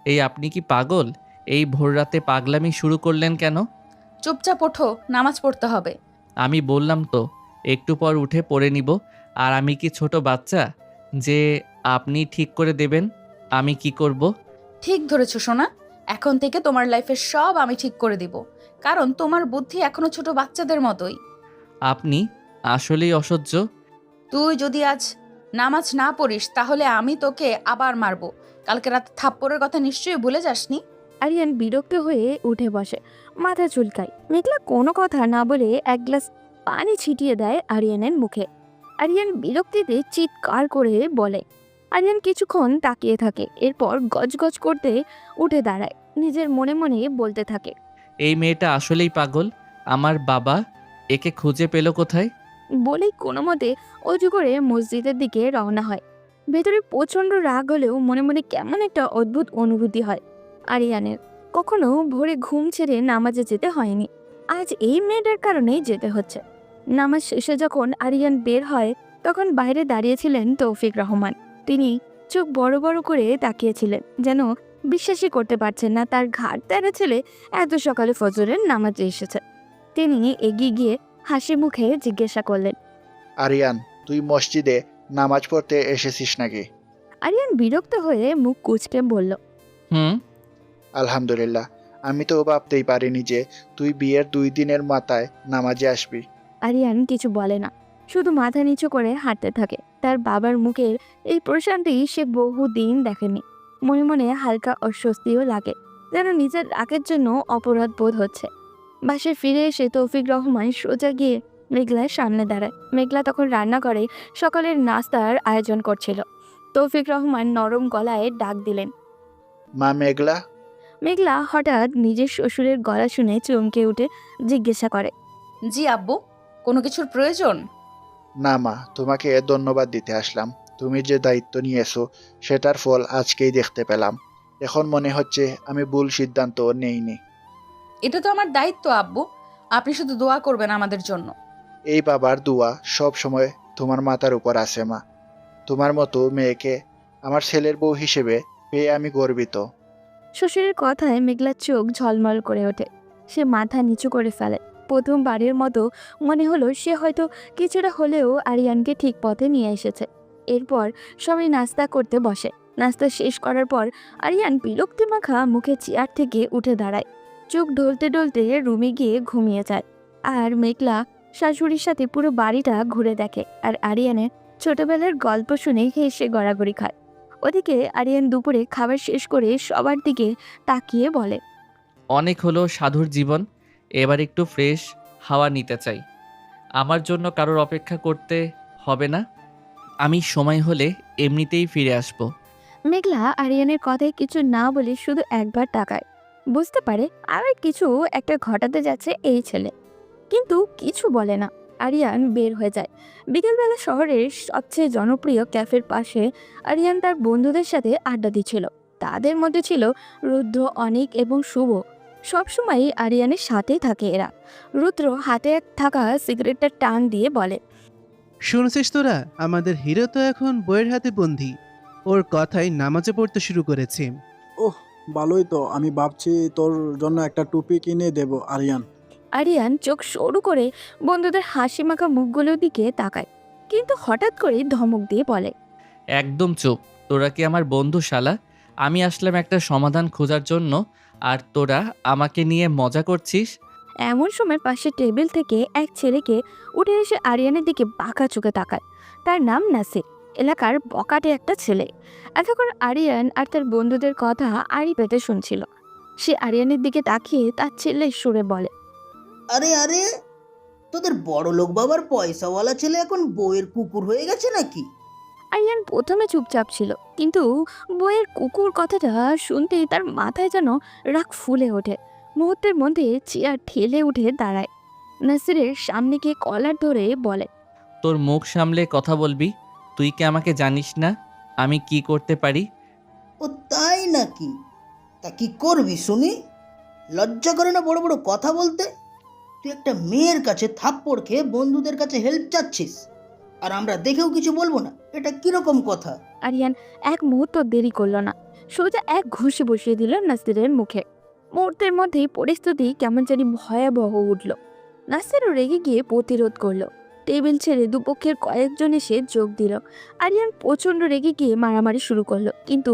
Speaker 2: এই আপনি কি পাগল? এই ভোররাতে পাগলামি শুরু করলেন কেন?
Speaker 1: চুপচাপ ওঠো, নামাজ পড়তে হবে।
Speaker 2: আমি বললাম তো একটু পর উঠে পড়ে নিব। আর আমি কি ছোট বাচ্চা যে আপনি ঠিক করে দেবেন আমি কি করব?
Speaker 1: ঠিক ধরেছো সোনা, এখন থেকে তোমার লাইফের সব আমি ঠিক করে দিব। কারণ তোমার বুদ্ধি এখনো ছোট বাচ্চাদের মতোই।
Speaker 2: আপনি আসলেই অসহ্য।
Speaker 1: তুই যদি আজ নামাজ না পড়িস তাহলে আমি তোকে আবার মারবো। কালকে রাতে থাপ্পড়ের কথা নিশ্চয়ই ভুলে যাসনি।
Speaker 3: আরিয়ান বিরক্ত হয়ে উঠে বসে, মাথা চুলকায়। মেঘলা কোনো কথা না বলে এক গ্লাস পানি ছিটিয়ে দেয় আরিয়ানের মুখে। আরিয়ান বিরক্তিতে চিৎকার করে বলে। আরিয়ান কিছুক্ষণ তাকিয়ে থাকে। এরপর গজগজ করতে উঠে দাঁড়ায়। নিজের মনে মনে বলতে থাকে,
Speaker 2: এই মেয়েটা আসলেই পাগল। আমার বাবা একে খুঁজে পেল কোথায়?
Speaker 3: বলেই কোনো মতে অজু করে মসজিদের দিকে রওনা হয়। ভেতরে প্রচণ্ড রাগ হলেও মনে মনে কেমন একটা অদ্ভুত অনুভূতি হয় আরিয়ানের। কখনো ভোরে ঘুম ছেড়ে নামাজে যেতে হয়নি, আজ এই মেয়েটার কারণেই যেতে হচ্ছে। নামাজ শেষে যখন আরিয়ান বের হয় তখন বাইরে দাঁড়িয়েছিলেন তৌফিক রহমান। তিনি চোখ বড় বড় করে তাকিয়েছিলেন, যেন বিশ্বাসই করতে পারছেন না তার ঘাট তেরা ছেলে এত সকালে ফজরের নামাজে এসেছে। তিনি এগিয়ে গিয়ে হাসি মুখে জিজ্ঞাসা করলেন,
Speaker 4: আরিয়ান, তুই মসজিদে নামাজ পড়তে এসেছিস নাকি?
Speaker 3: আরিয়ান বিরক্ত হয়ে মুখ কুঁচকে বলল,
Speaker 2: হুম।
Speaker 4: আলহামদুলিল্লাহ, আমি তো ভাবতেই পারিনি যে তুই বিয়ের 2 দিনের মাথায় নামাজে আসবি।
Speaker 3: আরিয়ান কিছু বলে না, শুধু মাথা নিচু করে হাঁটতে থাকে। তার বাবার মুখের এই প্রশান্তি সে বহুদিন দেখেনি। মনে মনে হালকা অস্বস্তিও লাগে। যেন নিজের রাগের জন্য অপরাধ বোধ হচ্ছে। বাসায় ফিরে এসে তৌফিক রহমান সোজা গিয়ে মেঘলার সামনে দাঁড়ায়। মেঘলা তখন রান্নাঘরে সকালের নাস্তার আয়োজন করছিল। তৌফিক রহমান নরম গলায় ডাক দিলেন।
Speaker 4: মা মেঘলা।
Speaker 3: মেঘলা হঠাৎ নিজের শ্বশুরের গলা শুনে চমকে উঠে জিজ্ঞাসা করে,
Speaker 1: জি আব্বু, কোনো কিছুর প্রয়োজন?
Speaker 4: না মা, তোমাকে ধন্যবাদ দিতে আসলাম। তুমি যে দায়িত্ব নিয়েছো সেটার ফল আজকেই দেখতে পেলাম। এখন মনে হচ্ছে আমি ভুল সিদ্ধান্ত নেইনি।
Speaker 1: এটা তো আমার দায়িত্ব আব্বু, আপনি শুধু দোয়া করবেন আমাদের জন্য।
Speaker 4: এই বাবার দোয়া সব সময় তোমার মাথার উপর আছে মা। তোমার মতো মেয়েকে আমার ছেলের বউ হিসেবে পেয়ে আমি গর্বিত।
Speaker 3: শ্বশুরের কথায় মেঘলার চোখ ঝলমল করে ওঠে। সে মাথা নিচু করে ফেলে। প্রথমবারের মতো মনে হলো সে হয়তো কিছুটা হলেও আরিয়ানকে ঠিক পথে নিয়ে এসেছে। এরপর সবাই নাস্তা করতে বসে। নাস্তা শেষ করার পর আরিয়ান বিরক্তি মাখা মুখে চেয়ার থেকে উঠে দাঁড়ায়। চোখ ঢলতে ঢলতে রুমে গিয়ে ঘুমিয়ে যায়। আর মেঘলা শাশুড়ির সাথে পুরো বাড়িটা ঘুরে দেখে আর আরিয়ানের ছোটবেলার গল্প শুনে হেসে গড়াগড়ি খায়। ওদিকে আরিয়ান দুপুরে খাবার শেষ করে সবার দিকে তাকিয়ে বলে,
Speaker 2: অনেক হলো সাধুর জীবন, এবার একটু ফ্রেশ হাওয়া নিতে চাই। আমার জন্য কারোর অপেক্ষা করতে হবে না, আমি সময় হলে এমনিতেই ফিরে আসব।
Speaker 3: মেঘলা আরিয়ানের কথায় কিছু না বলে শুধু একবার তাকায়। বুঝতে পারে আর কিছু একটা ঘটাতে যাচ্ছে এই ছেলে, কিন্তু কিছু বলে না। আরিয়ান বের হয়ে যায়। বিকেলবেলা শহরের সবচেয়ে জনপ্রিয় ক্যাফের পাশে আরিয়ান তার বন্ধুদের সাথে আড্ডা দিচ্ছিল। তাদের মধ্যে ছিল রুদ্র, অনিক এবং শুভ। সবসময় আরিয়ানের সাথেই থাকে এরা। রুদ্র হাতে থাকা সিগারেটটা টান দিয়ে বলে,
Speaker 10: শুনছিস তোরা, আমাদের হিরো তো এখন বইয়ের হাতে বন্দী। ওর কথাই নামাজে পড়তে শুরু করেছে।
Speaker 9: ওহ, ভালোই তো। আমি ভাবছি তোর জন্য একটা টুপি কিনে দেব আরিয়ান।
Speaker 3: আরিয়ান চোখ সরু করে বন্ধুদের হাসি মাখা মুখগুলোর দিকে তাকায়, কিন্তু হঠাৎ করে ধমক দিয়ে বলে,
Speaker 2: একদম চুপ, তোরা কি আমার বন্ধু শালা? আমি আসলাম একটা সমাধান খোঁজার জন্য, আর তোরা আমাকে নিয়ে মজা করছিস।
Speaker 3: এমন সময় পাশে টেবিল থেকে এক ছেলেকে উঠে এসে আরিয়ানের দিকে বাঁকা চোখে তাকায়। তার নাম নাসির, এলাকার বকাটে একটা ছেলে। এতক্ষণ আরিয়ান আর তার বন্ধুদের কথা আড়ি পেতে শুনছিল। সে আরিয়ানের দিকে তাকিয়ে তার ছেলের সুরে বলে,
Speaker 11: আরে আরে, তোদের বড় লোক বাবার পয়সাওয়ালা ছেলে এখন বইয়ের কুকুর হয়ে গেছে নাকি?
Speaker 3: আরিয়ান প্রথমে চুপচাপ ছিল, কিন্তু বইয়ের কুকুর কথাটা শুনতেই তার মাথায় যেন রাগ ফুলে ওঠে। মুহূর্তের মধ্যে চেয়ার ঠেলে উঠে দাঁড়ায়। নাসিরের সামনে গিয়ে কলার ধরে বলে,
Speaker 2: তোর মুখ সামলে কথা বলবি। তুই কি আমাকে জানিস না আমি কি করতে পারি?
Speaker 11: ও তাই নাকি? তা কি করবি শুনি? লজ্জা করে না বড় বড় কথা বলতে? তুই একটা মেয়ের কাছে থাপ্পড় খেয়ে বন্ধুদের কাছে হেল্প চাচ্ছিস, আর আমরা দেখেও কিছু বলবো না? এটা কিরকম কথা?
Speaker 3: আরিয়ান এক মুহূর্ত দেরি করলো না, সোজা এক ঘুষি বসিয়ে দিল নাসিরের মুখে। মুহূর্তের মধ্যেই পরিস্থিতি কেমন জানি ভয়াবহ উঠল। নাসিরও রেগে গিয়ে প্রতিরোধ করলো। টেবিল ছেড়ে দুপক্ষের কয়েকজন এসে যোগ দিল। আরিয়ান প্রচণ্ড রেগে গিয়ে মারামারি শুরু করলো, কিন্তু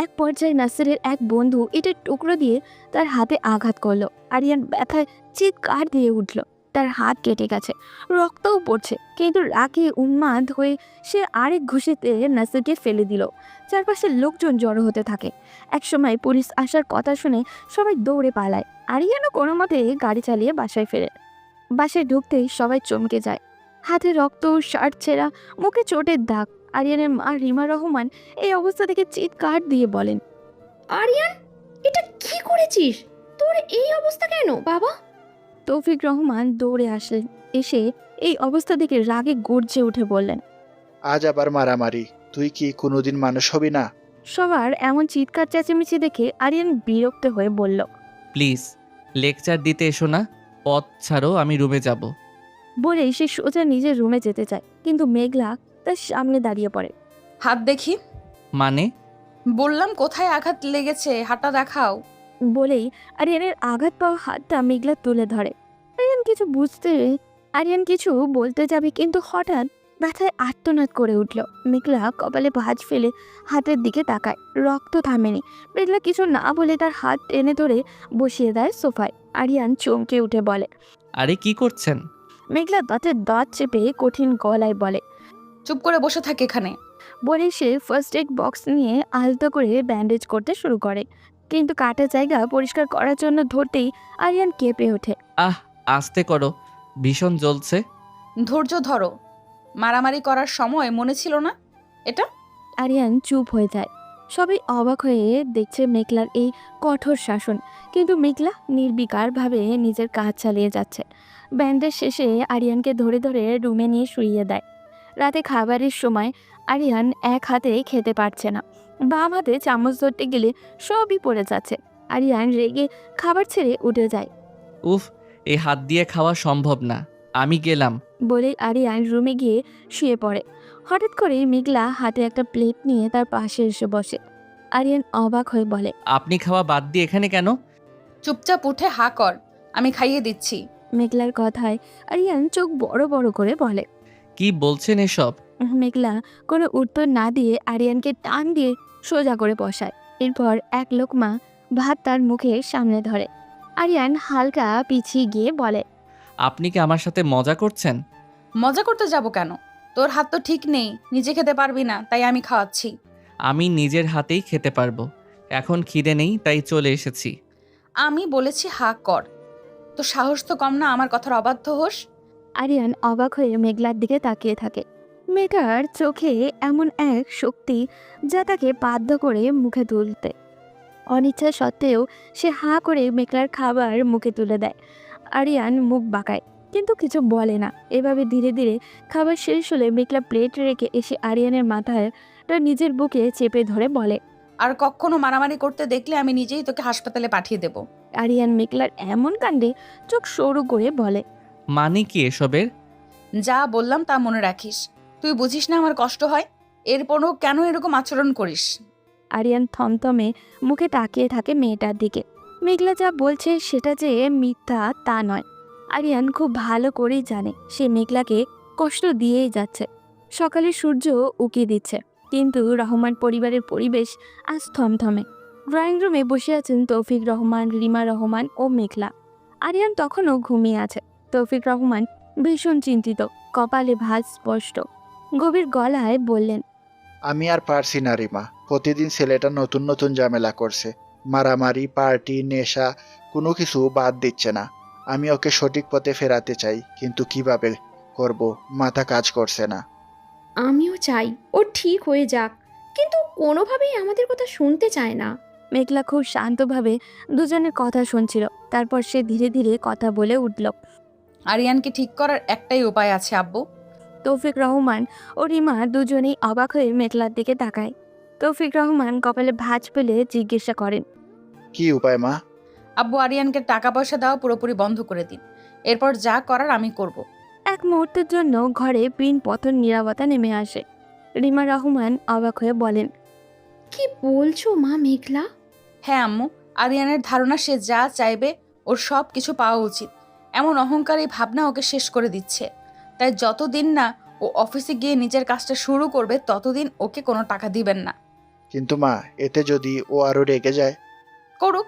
Speaker 3: এক পর্যায়ে নাসিরের এক বন্ধু ইটের টুকরো দিয়ে তার হাতে আঘাত করলো। আরিয়ান ব্যথায় চিৎকার দিয়ে উঠল। তার হাত কেটে গেছে, রক্তও পড়ছে, কিন্তু রাগে উন্মাদ হয়ে সে আরেক ঘুষিতে নাসিরকে ফেলে দিল। চারপাশের লোকজন জড়ো হতে থাকে। একসময় পুলিশ আসার কথা শুনে সবাই দৌড়ে পালায়। আরিয়ানও কোনো মতে গাড়ি চালিয়ে বাসায় ফেরে। বাসায় ঢুকতেই সবাই চমকে যায়। হাতে রক্ত, শার্ট ছেঁড়া, মুখে চোটের দাগ। আরিয়ানের মা রিমা রহমান এই অবস্থা থেকে চিৎকার দিয়ে বলেন,
Speaker 5: আরিয়ান, এটা কি করেছিস? তোর এই অবস্থা কেন বাবা?
Speaker 3: তৌফিক রহমান দৌড়ে আসলেন। এসে এই অবস্থা দেখে রাগে গর্জে উঠে বললেন,
Speaker 4: আজ আবার মারামারি? তুই কি কোনোদিন মানুষ হবি না?
Speaker 3: সবার এমন চিৎকার চেঁচামেচি দেখে আরিয়ান বিরক্ত হয়ে বলল,
Speaker 2: প্লিজ লেকচার দিতে এসো না, পথ ছাড়ো, আমি রুমে যাব।
Speaker 3: বলে সে সোজা নিজের রুমে যেতে চায়, কিন্তু মেঘলা তার সামনে দাঁড়িয়ে পড়ে।
Speaker 1: হাত দেখি।
Speaker 2: মানে?
Speaker 1: বললাম কোথায় আঘাত লেগেছে, হাতটা দেখাও।
Speaker 3: বলেই আরিয়ানের আঘাত পাওয়া হাতটা মেঘলা তুলে ধরে। আরিয়ান কিছু বলতে যাবে, কিন্তু হঠাৎ ব্যথায় আর্তনাদ করে উঠল। মেঘলা কপালে ভাঁজ ফেলে হাতের দিকে তাকায়, রক্ত থামেনি। মেঘলা কিছু না বলে তার হাত টেনে ধরে বসিয়ে দেয় সোফায়। আরিয়ান চমকে উঠে বলে,
Speaker 2: আরে কি করছেন?
Speaker 3: মেঘলা দাঁতের দাঁত চেপে কঠিন গলায় বলে,
Speaker 1: চুপ করে বসে থাকে এখানে।
Speaker 3: বলে সে ফার্স্ট এড বক্স নিয়ে আলতো করে ব্যান্ডেজ করতে শুরু করে। কিন্তু কাটা জায়গা পরিষ্কার করার জন্য ধরতেই আরিয়ান কেঁপে ওঠে।
Speaker 2: আহ, আস্তে করো, ভীষণ জ্বলছে।
Speaker 1: ধৈর্য ধরো, মারামারি করার সময় মনে ছিল না এটা?
Speaker 3: আরিয়ান চুপ হয়ে যায়। সবাই অবাক হয়ে দেখছে মেঘলার এই কঠোর শাসন, কিন্তু মেঘলা নির্বিকারভাবে নিজের কাজ চালিয়ে যাচ্ছে। ব্যান্ডের শেষে আরিয়ানকে ধরে ধরে রুমে নিয়ে শুইয়ে দেয়। রাতে খাবারের সময় আরিয়ান এক হাতে খেতে পারছে না, বাম হাতে চামচ ধরতে গেলে সবই পড়ে যাচ্ছে। আরিয়ান রেগে খাবার ছেড়ে উঠে যায়।
Speaker 2: উফ, এই হাত দিয়ে খাওয়া সম্ভব না, আমি গেলাম।
Speaker 3: বলে আরিয়ান রুমে গিয়ে শুয়ে পড়ে। হঠাৎ করে মেঘলা হাতে একটা প্লেট নিয়ে তার পাশে এসে বসে। আরিয়ান অবাক হয়ে বলে,
Speaker 2: আপনি খাওয়া বাদ দিয়ে এখানে কেন?
Speaker 1: চুপচাপ উঠে হা কর, আমি খাইয়ে দিচ্ছি।
Speaker 3: মেঘলার কথায় আরিয়ান চোখ বড় বড় করে বলে।
Speaker 2: কি বলছেন এসব?
Speaker 3: মেঘলা কোনো উত্তর না দিয়ে আরিয়ানকে টান দিয়ে সোজা করে বসায়। এরপর এক লোকমা ভাত তার মুখের সামনে ধরে। আরিয়ান হালকা পিছিয়ে গিয়ে বলে,
Speaker 2: আপনি কি আমার সাথে মজা করছেন?
Speaker 1: মজা করতে যাব কেন? তোর হাত তো ঠিক নেই, নিজে খেতে পারবি না, তাই আমি খাওয়াচ্ছি।
Speaker 2: আমি নিজের হাতেই খেতে পারবো, এখন খিদে নেই তাই চলে এসেছি।
Speaker 1: আমি বলেছি হা কর, তো সাহস তো কম না আমার কথার অবাধ্য হোস।
Speaker 3: আরিয়ান অবাক হয়ে মেঘলার দিকে তাকিয়ে থাকে। মেঘার চোখে এমন এক শক্তি যা তাকে বাধ্য করে মুখে তুলতে। অনিচ্ছা সত্ত্বেও সে হাঁ করে মেঘলার খাবার মুখে তুলে দেয়। আরিয়ান মুখ বাঁকায়, কিন্তু কিছু বলে না। এভাবে ধীরে ধীরে খাবার শেষ হলে মেঘলা প্লেট রেখে এসে আরিয়ানের মাথায় নিজের বুকে চেপে ধরে বলে,
Speaker 1: আর কখনো মারামারি করতে দেখলে আমি নিজেই তোকে হাসপাতালে পাঠিয়ে দেব।
Speaker 3: আরিয়ান মেঘলার এমন কাণ্ডে চোখ সরু করে বলে,
Speaker 2: মানে কি এসবের?
Speaker 1: যা বললাম তা মনে রাখিস। তুই বুঝিস না আমার কষ্ট হয়, এরপরও কেন এরকম আচরণ করিস?
Speaker 3: আরিয়ান থমথমে মুখে তাকিয়ে থাকে মেয়েটার দিকে। মেঘলা যা বলছে সেটা যে মিথ্যা তা নয়। আরিয়ান খুব ভালো করেই জানে সে মেঘলাকে কষ্ট দিয়েই যাচ্ছে। সকালে সূর্য উকি দিচ্ছে, কিন্তু রহমান পরিবারের পরিবেশ আজ থমথমে। ড্রয়িং রুমে বসে আছেন তৌফিক রহমান, রিমা রহমান ও মেঘলা। আরিয়ান তখনও ঘুমিয়ে আছে। তৌফিক রহমান ভীষণ চিন্তিত, কপালে ভাঁজ স্পষ্ট। গভীর গলায় বললেন,
Speaker 4: আমি আর পারছি না রিমা, প্রতিদিন ছেলেটা নতুন নতুন ঝামেলা করছে, মারামারি, পার্টি, নেশা, কোনো কিছু বাদ দিচ্ছে না। আমি ওকে সঠিক পথে ফেরাতে চাই, কিন্তু কিভাবে করব মাথা কাজ করছে না।
Speaker 5: আমিও চাই ও ঠিক হয়ে যাক, কিন্তু কোনোভাবেই আমাদের কথা শুনতে চায় না।
Speaker 3: মেঘলা খুব শান্তভাবে দুজনের কথা শুনছিল। তারপর সে ধীরে ধীরে কথা বলে উঠল।
Speaker 1: আরিয়ানকে ঠিক করার একটাই উপায় আছে আব্বু।
Speaker 3: তৌফিক রহমান ও রিমা দুজনেই অবাক হয়ে মেঘলার দিকে তাকায়। তৌফিক রহমান কপালে ভাঁজ ফেলে জিজ্ঞাসা করেন,
Speaker 4: কি উপায় মা?
Speaker 1: আব্বু, আরিয়ানকে টাকা পয়সা দেওয়া পুরোপুরি বন্ধ করে দিন, এরপর যা করার আমি করব।
Speaker 3: এক মুহূর্তের জন্য ঘরে পিন পতন নীরবতা নেমে আসে। রিমা রহমান অবাক হয়ে বলেন,
Speaker 5: কি বলছো মা মেঘলা?
Speaker 1: হ্যাঁ আম্মু, আরিয়ানের ধারণা সে যা চাইবে ওর সব কিছু পাওয়া উচিত, এমন অহংকারী ভাবনা ওকে শেষ করে দিচ্ছে। তাই যতদিন না ও অফিসে গিয়ে নিজের কাজটা শুরু করবে ততদিন ওকে কোনো টাকা দিবেন না।
Speaker 4: কিন্তু মা, এতে যদি ও আরো রেগে যায়?
Speaker 1: করুক,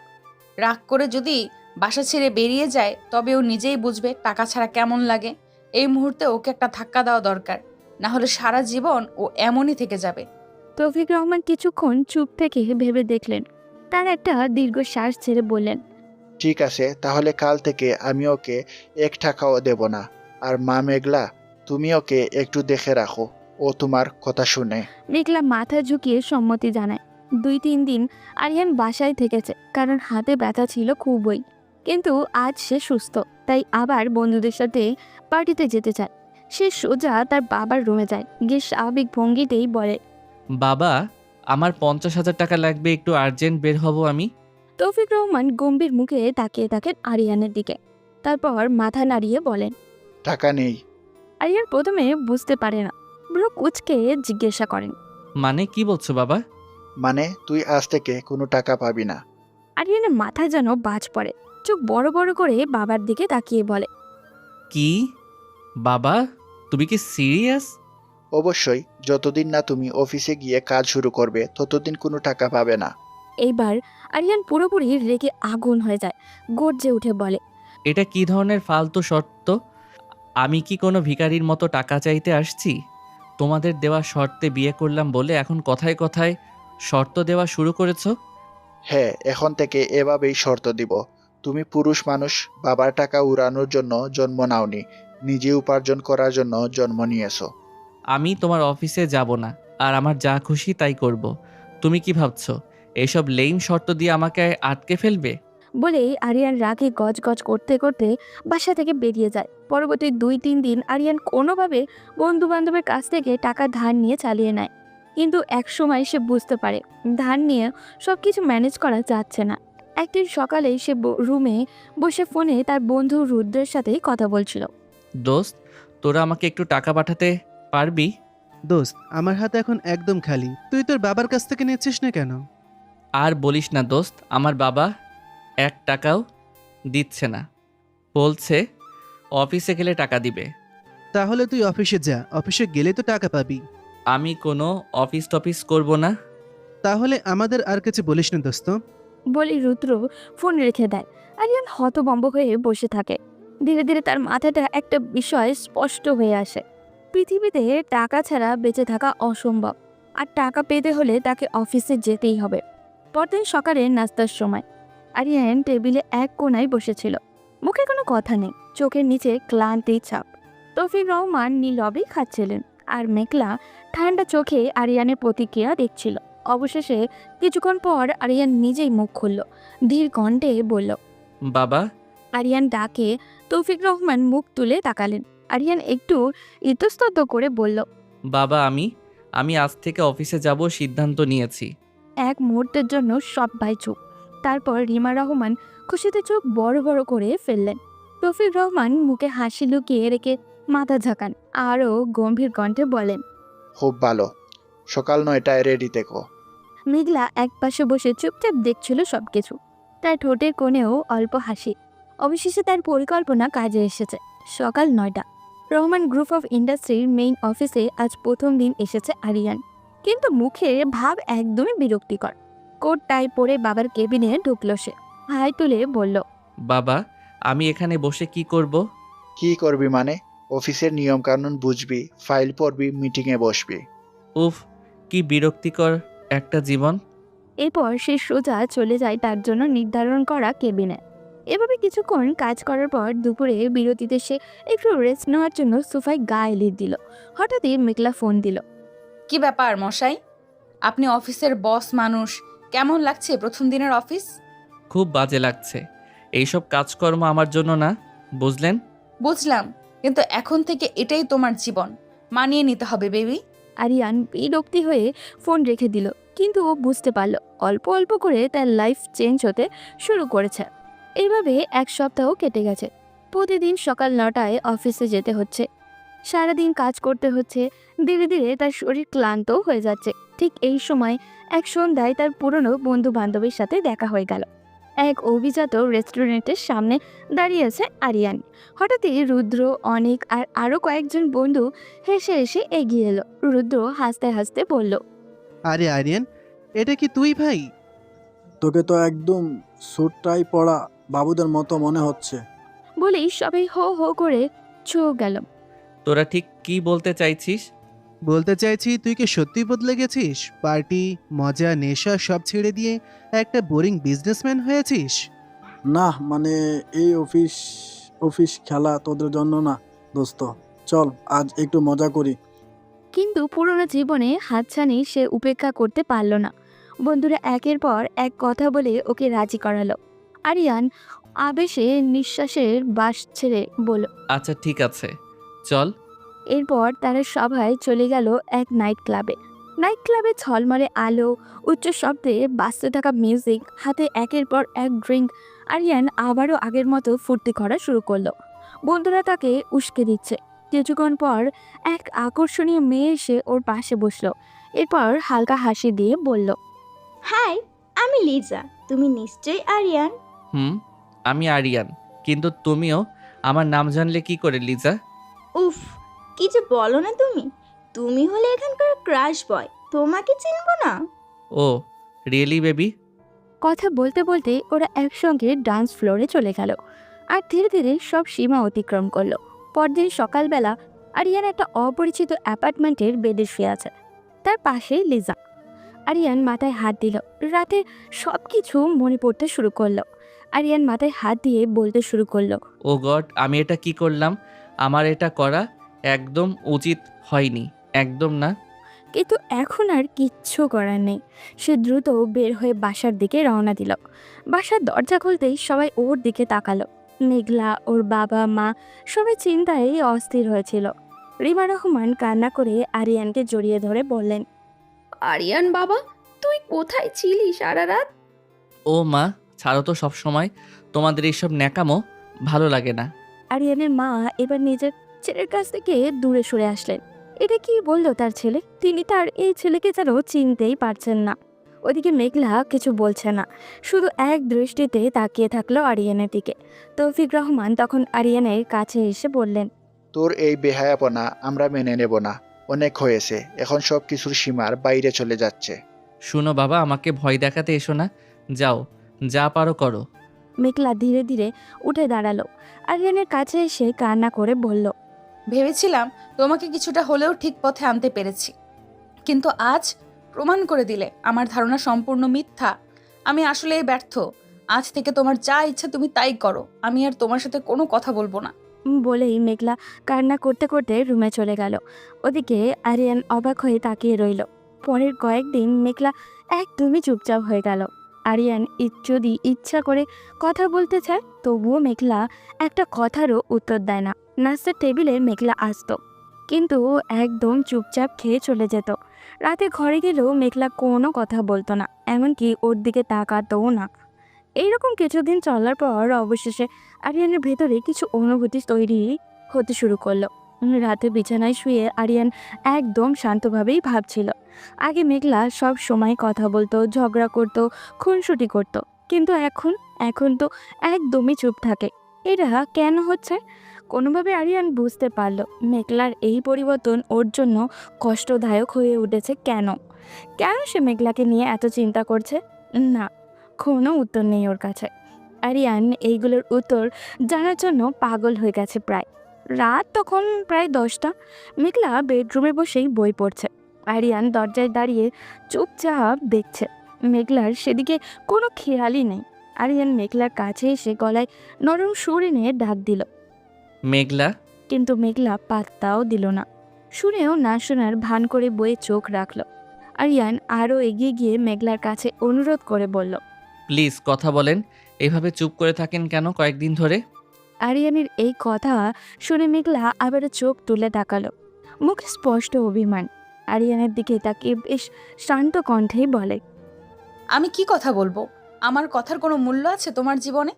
Speaker 1: রাগ করে যদি বাসা ছেড়ে বেরিয়ে যায় তবে ও নিজেই বুঝবে টাকা ছাড়া কেমন লাগে। এই মুহূর্তে ওকে একটা ধাক্কা দেওয়া দরকার, না হলে সারা জীবন ও এমনই থেকে যাবে।
Speaker 3: তৌফিক রহমান কিছুক্ষণ চুপ থেকে ভেবে দেখলেন। তার একটা দীর্ঘশ্বাস ছেড়ে বললেন,
Speaker 4: ঠিক আছে, তাহলে কাল থেকে আমি ওকে 1 টাকাও দেব না। আর মা মেঘলা, তুমি ওকে একটু দেখে রাখো, ও তোমার কথা শুনে।
Speaker 3: মেঘলা মাথা ঝুঁকিয়ে সম্মতি জানায়। 2-3 দিন আরিয়ান বাসায় থেকেছে, কারণ হাতে ব্যথা ছিল খুবই। কিন্তু আজ সে সুস্থ, তাই আবার বন্ধুদের সাথে পার্টিতে যেতে চায়। সে সোজা তার বাবার রুমে যায়, গিয়ে স্বাভাবিক ভঙ্গিতেই বলে,
Speaker 2: বাবা, আমার 50,000 টাকা লাগবে, একটু আর্জেন্ট বের হব আমি।
Speaker 3: তৌফিক রহমান গম্ভীর মুখে তাকিয়ে থাকেন আরিয়ানের দিকে। তারপর মাথা নাড়িয়ে বলেন।
Speaker 4: টাকা নেই।
Speaker 3: আরিয়ান প্রথমে বুঝতে পারে না, ব্রো কুচকে জিজ্ঞাসা করেন,
Speaker 2: মানে কি বলছো বাবা?
Speaker 4: মানে তুই আজ থেকে কোনো টাকা পাবি না।
Speaker 3: আরিয়ানের মাথা যেন বাজ পড়ে, চোখ বড় বড় করে বাবার দিকে তাকিয়ে বলে,
Speaker 2: কি? বাবা, তুমি কি সিরিয়াস?
Speaker 4: অবশ্যই, যতদিন না তুমি অফিসে গিয়ে কাজ শুরু করবে ততদিন কোনো টাকা পাবে না।
Speaker 3: এইবার আরিয়ান পুরোপুরি রেগে আগুন হয়ে যায়, গর্জে উঠে বলে,
Speaker 2: এটা কি ধরনের ফালতু শর্ত? আমি কি কোনো ভিখারির মতো টাকা চাইতে আসছি? তোমাদের দেওয়া শর্তে বিয়ে করলাম বলে এখন কথায় কথায় শর্ত দেওয়া শুরু করেছো?
Speaker 4: হ্যাঁ, এখন থেকে এভাবেই শর্ত দিব। তুমি পুরুষ মানুষ, বাবার টাকা উড়ানোর জন্য জন্ম নাওনি, নিজে উপার্জন করার জন্য জন্ম নিয়েছো।
Speaker 2: আমি তোমার অফিসে যাব না, আর আমার যা খুশি তাই করব। তুমি কি ভাবছো এইসব লেইম শর্ত দিয়ে আমাকে আটকে ফেলবে?
Speaker 3: বলেই আরিয়ান রাগে গজগজ করতে করতে বাসা থেকে বেরিয়ে যায়। পরবর্তী 2-3 দিন আরিয়ান কোনোভাবে বন্ধু বান্ধবের কাছ থেকে টাকা ধার নিয়ে চালিয়ে নেয়, কিন্তু এক সময় সে বুঝতে পারে ধার নিয়ে সব কিছু ম্যানেজ করা যাচ্ছে না। একদিন সকালে সে রুমে বসে ফোনে তার বন্ধু রুদ্রের সাথে কথা বলছিল।
Speaker 2: দোস্ত, তোরা আমাকে একটু টাকা পাঠাতে পারবি?
Speaker 10: দোস্ত, আমার হাতে এখন একদম খালি। তুই তোর বাবার কাছ থেকে নিচ্ছিস না কেন?
Speaker 2: আর বলিস না দোস্ত, আমার বাবা 1 টাকাও দিচ্ছে না। বলছে অফিসে গেলে টাকা দিবে।
Speaker 10: তাহলে তুই অফিসে যা, অফিসে গেলে তো টাকা পাবি।
Speaker 2: আমি কোনো অফিস টফিস করব না।
Speaker 10: তাহলে আমাদের আর কিছু বলিস না দোস্ত।
Speaker 3: বলি রুদ্র ফোন রেখে দেয়। আরিয়ান হতভম্ব হয়ে বসে থাকে। ধীরে ধীরে তার মাথাটা একটা বিষয় স্পষ্ট হয়ে আসে। পৃথিবীতে টাকা ছাড়া বেঁচে থাকা অসম্ভব, আর টাকা পেতে হলে তাকে অফিসে যেতেই হবে। পরদিন সকালে নাস্তার সময় আরিয়ান টেবিলে এক কোণায় বসেছিল। মুখে কোনো কথা নেই, চোখের নিচে ক্লান্তির ছাপ। তৌফিক রহমান নীরবেই খাচ্ছিলেন, আর মেঘলা ঠান্ডা চোখে আরিয়ানের প্রতিক্রিয়া দেখছিল। অবশেষে কিছুক্ষণ পর আরিয়ান নিজেই মুখ খুলল, ধীর কণ্ঠে বলল,
Speaker 2: বাবা।
Speaker 3: আরিয়ান ডাকে তৌফিক রহমান মুখ তুলে তাকালেন। আরিয়ান একটু ইতস্তত করে বলল,
Speaker 2: বাবা, আমি আজ থেকে অফিসে যাব সিদ্ধান্ত নিয়েছি।
Speaker 3: এক মুহূর্তের জন্য সবাই চুপ। তারপর রিমা রহমান খুশিতে চোখ বড় বড় করে ফেললেন। তৌফিক রহমান মুখে হাসি লুকিয়ে রেখে মাথা ঝাঁকান, আরও গম্ভীর কণ্ঠে বলেন,
Speaker 4: খুব ভালো, সকাল 9টায় রেডি থেকো।
Speaker 3: মেঘলা একপাশে বসে চুপচাপ দেখছিল সবকিছু। তার ঠোঁটের কোণেও অল্প হাসি। অবশেষে তার পরিকল্পনা কাজে এসেছে। সকাল 9টা, রহমান গ্রুপ অফ ইন্ডাস্ট্রির মেইন অফিসে আজ প্রথম দিন এসেছে আরিয়ান, কিন্তু মুখে ভাব একদমই বিরক্তিকর। কোট টাই পরে বাবার কেবিনে ঢুকলো সে। হাই তুলে বলল,
Speaker 2: বাবা, আমি এখানে বসে কি করব?
Speaker 4: কি করবি মানে? অফিসের নিয়ম কানুন বুঝবি, ফাইল পড়বি, মিটিংয়ে বসবি।
Speaker 2: উফ, কি বিরক্তিকর একটা জীবন।
Speaker 3: এরপর সে সোজা চলে যায় তার জন্য নির্ধারণ করা কেবিনে। এভাবে কিছুক্ষণ কাজ করার পর দুপুরে বিরতিতে সে একটু রেস্ট নেওয়ার জন্য সোফায় গা এলিয়ে দিল। হঠাৎই মেঘলা ফোন দিল।
Speaker 1: কি ব্যাপার মশাই, আপনি অফিসের বস মানুষ, কেমন লাগছে প্রথম দিনের অফিস?
Speaker 2: খুব বাজে লাগছে। এইসব কাজকর্ম আমার জন্য না, বুঝলেন?
Speaker 1: বুঝলাম, কিন্তু এখন থেকে এটাই তোমার জীবন, মানিয়ে নিতে হবে বেবি।
Speaker 3: আরিয়ান বিরক্তি হয়ে ফোন রেখে দিল, কিন্তু ও বুঝতে পারল অল্প অল্প করে তার লাইফ চেঞ্জ হতে শুরু করেছে। এইভাবে 1 সপ্তাহ কেটে গেছে। প্রতিদিন সকাল 9টায় অফিসে যেতে হচ্ছে, সারাদিন কাজ করতে হচ্ছে। ধীরে ধীরে তার শরীর ক্লান্ত হয়ে যাচ্ছে। ঠিক এই সময় এক সন্ধ্যায় তার পুরনো বন্ধু বান্ধবের সাথে দেখা হয়ে গেল। এক অভিজাত রেস্টুরেন্টের সামনে দাঁড়িয়ে আছে আরিয়ান। হঠাৎই রুদ্র, অনিক আর আরও কয়েকজন বন্ধু হেসে হেসে এগিয়ে এলো। রুদ্র হাসতে হাসতে বলল,
Speaker 10: আরে আরিয়ান, এটা কি তুই ভাই?
Speaker 9: তোকে তো একদম স্যুট টাই পরা বাবুদের মতো মনে হচ্ছে।
Speaker 3: বলেই সবাই হো হো করে চোখ গেল।
Speaker 2: তোরা ঠিক কি বলতে চাইছিস?
Speaker 10: বলতে চাইছি, তুই কি সত্যি বদলে গেছিস? পার্টি, মজা, নেশা সব ছেড়ে দিয়ে একটা বোরিং বিজনেসম্যান হয়েছিস?
Speaker 9: না মানে এই অফিস অফিস খেলা তোদের জন্য না দোস্ত, চল আজ একটু মজা করি।
Speaker 3: কিন্তু পুরোনো জীবনে হাতছানি সে উপেক্ষা করতে পারল না। বন্ধুরা একের পর এক কথা বলে ওকে রাজি করালো। আরিয়ান আবেশে নিঃশ্বাসের বাস ছেড়ে বলল,
Speaker 2: আচ্ছা ঠিক আছে, চল।
Speaker 3: এরপর তারা সবাই চলে গেল এক নাইট ক্লাবে। নাইট ক্লাবে ঝলমলে আলো, উচ্চ শব্দে বাজতে থাকা মিউজিক, হাতে একের পর এক ড্রিঙ্ক। আরিয়ান আবারও আগের মতো ফুর্তি করা শুরু করলো। বন্ধুরা তাকে উস্কে দিচ্ছে। কিছুক্ষণ পর এক আকর্ষণীয় মেয়ে এসে ওর পাশে বসলো। এরপর হালকা হাসি দিয়ে বলল,
Speaker 12: হাই, আমি লিজা। তুমি নিশ্চয়ই আরিয়ান।
Speaker 2: আমি আরিয়ান, কিন্তু তুমিও আমার নাম জানলে কি করে লিজা?
Speaker 12: উফ, কি যে বলো না তুমি। তুমি হলে এখানকার ক্রাশ বয়, তোমাকে চিনবো না?
Speaker 2: ও রিয়েলি বেবি?
Speaker 3: কথা বলতে বলতে ওরা একসঙ্গে ডান্স ফ্লোরে চলে গেল, আর ধীরে ধীরে সব সীমা অতিক্রম করলো। পরদিন সকালবেলা আরিয়ান একটা অপরিচিত অ্যাপার্টমেন্টের বেডে শুয়ে আছে। তার পাশে লিজা। আরিয়ান মাথায় হাত দিল। রাতে সব কিছু মনে পড়তে শুরু করলো। আরিয়ান মাথায় হাত দিয়ে বলতে শুরু করলো,
Speaker 2: ও গড, আমি এটা কি করলাম? আমার এটা করা একদম উচিত হয়নি, একদম না।
Speaker 3: কিন্তু এখন আর কিচ্ছু করার নেই। সে দ্রুত বের হয়ে বাসার দিকে রওনা দিল। বাসার দরজা খুলতেই সবাই ওর দিকে তাকালো। মেঘলা, ওর বাবা মা সবাই চিন্তায় অস্থির হয়েছিল। রিমা রহমান কান্না করে আরিয়ানকে জড়িয়ে ধরে বললেন,
Speaker 5: আরিয়ান বাবা, তুই কোথায় ছিলি সারা রাত?
Speaker 2: ও মা, ছাড়ো তো, সব সময় তোমাদের এইসব ন্যাকামো ভালো লাগে না।
Speaker 3: আরিয়ানের মা এবার নিজের ছেলের কাছ থেকে দূরে সরে আসলেন। এটা কি বললো তার ছেলে? তিনি তার এই ছেলেকে যেন চিনতেই পারছেন না। ওদিকে মেঘলা কিছু বলছে না, শুধু এক দৃষ্টিতে তাকিয়ে থাকলো আরিয়ানের দিকে। তৌফিক রহমান তখন আরিয়ানের কাছে এসে বললেন,
Speaker 4: তোর এই বেহায়াপনা আমরা মেনে নেব না। অনেক হয়েছে, এখন সব কিছুর সীমার বাইরে চলে যাচ্ছে।
Speaker 2: শুনো বাবা, আমাকে ভয় দেখাতে এসো না। যাও, যা পারো করো।
Speaker 3: মেঘলা ধীরে ধীরে উঠে দাঁড়ালো। আরিয়ানের কাছে এসে কান্না করে বলল,
Speaker 1: ভেবেছিলাম তোমাকে কিছুটা হলেও ঠিক পথে আনতে পেরেছি, কিন্তু আজ প্রমাণ করে দিলে আমার ধারণা সম্পূর্ণ মিথ্যা। আমি আসলেই ব্যর্থ। আজ থেকে তোমার যা ইচ্ছা তুমি তাই করো, আমি আর তোমার সাথে কোনো কথা বলবো না।
Speaker 3: বলেই মেঘলা কান্না করতে করতে রুমে চলে গেল। ওদিকে আরিয়ান অবাক হয়ে তাকিয়ে রইল। পরের কয়েকদিন মেঘলা একদমই চুপচাপ হয়ে গেল। আরিয়ান যদি ইচ্ছা করে কথা বলতে চায়, তবুও মেঘলা একটা কথারও উত্তর দেয় না। নাস্তার টেবিলে মেঘলা আসতো, কিন্তু একদম চুপচাপ খেয়ে চলে যেত। রাতে ঘরে গেলেও মেঘলা কোনো কথা বলতো না, এমনকি ওর দিকে তাকাতও না। এইরকম কিছুদিন চলার পর অবশেষে আরিয়ানের ভেতরে কিছু অনুভূতি তৈরি হতে শুরু করলো। রাতে বিছানায় শুয়ে আরিয়ান একদম শান্তভাবেই ভাবছিল। আগে মেঘলা সব সময় কথা বলতো, ঝগড়া করতো, খুনসুটি করতো, কিন্তু এখন তো একদমই চুপ থাকে। এটা কেন হচ্ছে? কোনোভাবে আরিয়ান বুঝতে পারলো মেঘলার এই পরিবর্তন ওর জন্য কষ্টদায়ক হয়ে উঠেছে। কেন সে মেঘলাকে নিয়ে এত চিন্তা করছে? না, কোনো উত্তর নেই ওর কাছে। আরিয়ান এইগুলোর উত্তর জানার জন্য পাগল হয়ে গেছে প্রায়। রাত তখন প্রায় 10টা। মেঘলা বেডরুমে বসেই বই পড়ছে। আরিয়ান দরজায় দাঁড়িয়ে চুপচাপ দেখছে। মেঘলার সেদিকে কোনো খেয়ালই নেই। আরিয়ান মেঘলার কাছে এসে গলায় নরম সুর এনে ডাক দিল,
Speaker 2: মেঘলা।
Speaker 3: কিন্তু মেঘলা পাত্তাও দিল না। শুনেও না শোনার ভান করে বইয়ে চোখ রাখল। আরিয়ান আরও এগিয়ে গিয়ে মেঘলার কাছে অনুরোধ করে বলল,
Speaker 2: প্লিজ কথা বলেন। এভাবে চুপ করে থাকেন কেন কয়েকদিন ধরে?
Speaker 3: আরিয়ানের এই কথা শুনে মেঘলা আবারও চোখ তুলে তাকালো, মুখে স্পষ্ট অভিমান। আরিয়ানের দিকে তাকিয়ে বেশ শান্ত কণ্ঠেই বলে,
Speaker 1: আমি কি কথা বলবো? আমার কথার কোনো মূল্য আছে তোমার জীবনে?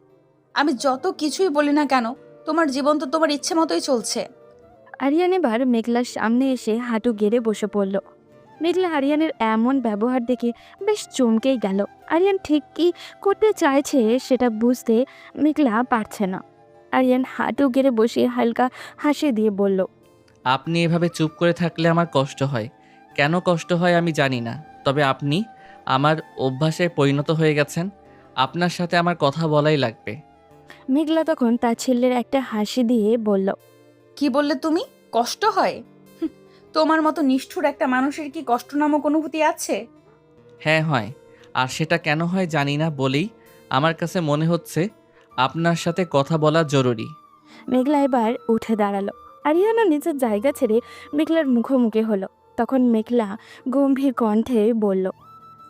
Speaker 1: আমি যত কিছুই বলি না কেন, তোমার জীবন তো তোমার ইচ্ছে মতোই চলছে।
Speaker 3: আরিয়ান এবার মেঘলার সামনে এসে হাঁটু গেড়ে বসে পড়ল। মেঘলা আরিয়ানের এমন ব্যবহার দেখে বেশ চমকেই গেল। আরিয়ান ঠিক কী করতে চাইছে সেটা বুঝতে মেঘলা পারছে না। আরিয়ান হাঁটু গেড়ে বসে হালকা হাসি দিয়ে বলল,
Speaker 2: আপনি এভাবে চুপ করে থাকলে আমার কষ্ট হয়। কেন কষ্ট হয় আমি জানি না, তবে আপনি আমার অভ্যাসে পরিণত হয়ে গেছেন। আপনার সাথে আমার কথা বলাই লাগবে।
Speaker 3: মেঘলা তখন তার ছেলের একটা হাসি দিয়ে বলল,
Speaker 1: কি বললে তুমি? কষ্ট হয়? তোমার মতো নিষ্ঠুর একটা মানুষের কি কষ্ট নামক অনুভূতি আছে?
Speaker 2: হ্যাঁ হয়, আর সেটা কেন হয় জানি না বলেই আমার কাছে মনে হচ্ছে আপনার সাথে কথা বলা জরুরি।
Speaker 3: মেঘলা এবার উঠে দাঁড়ালো। আরিয়ানও নিজের জায়গা ছেড়ে মেঘলার মুখোমুখি হলো। তখন মেঘলা গম্ভীর কণ্ঠে বলল,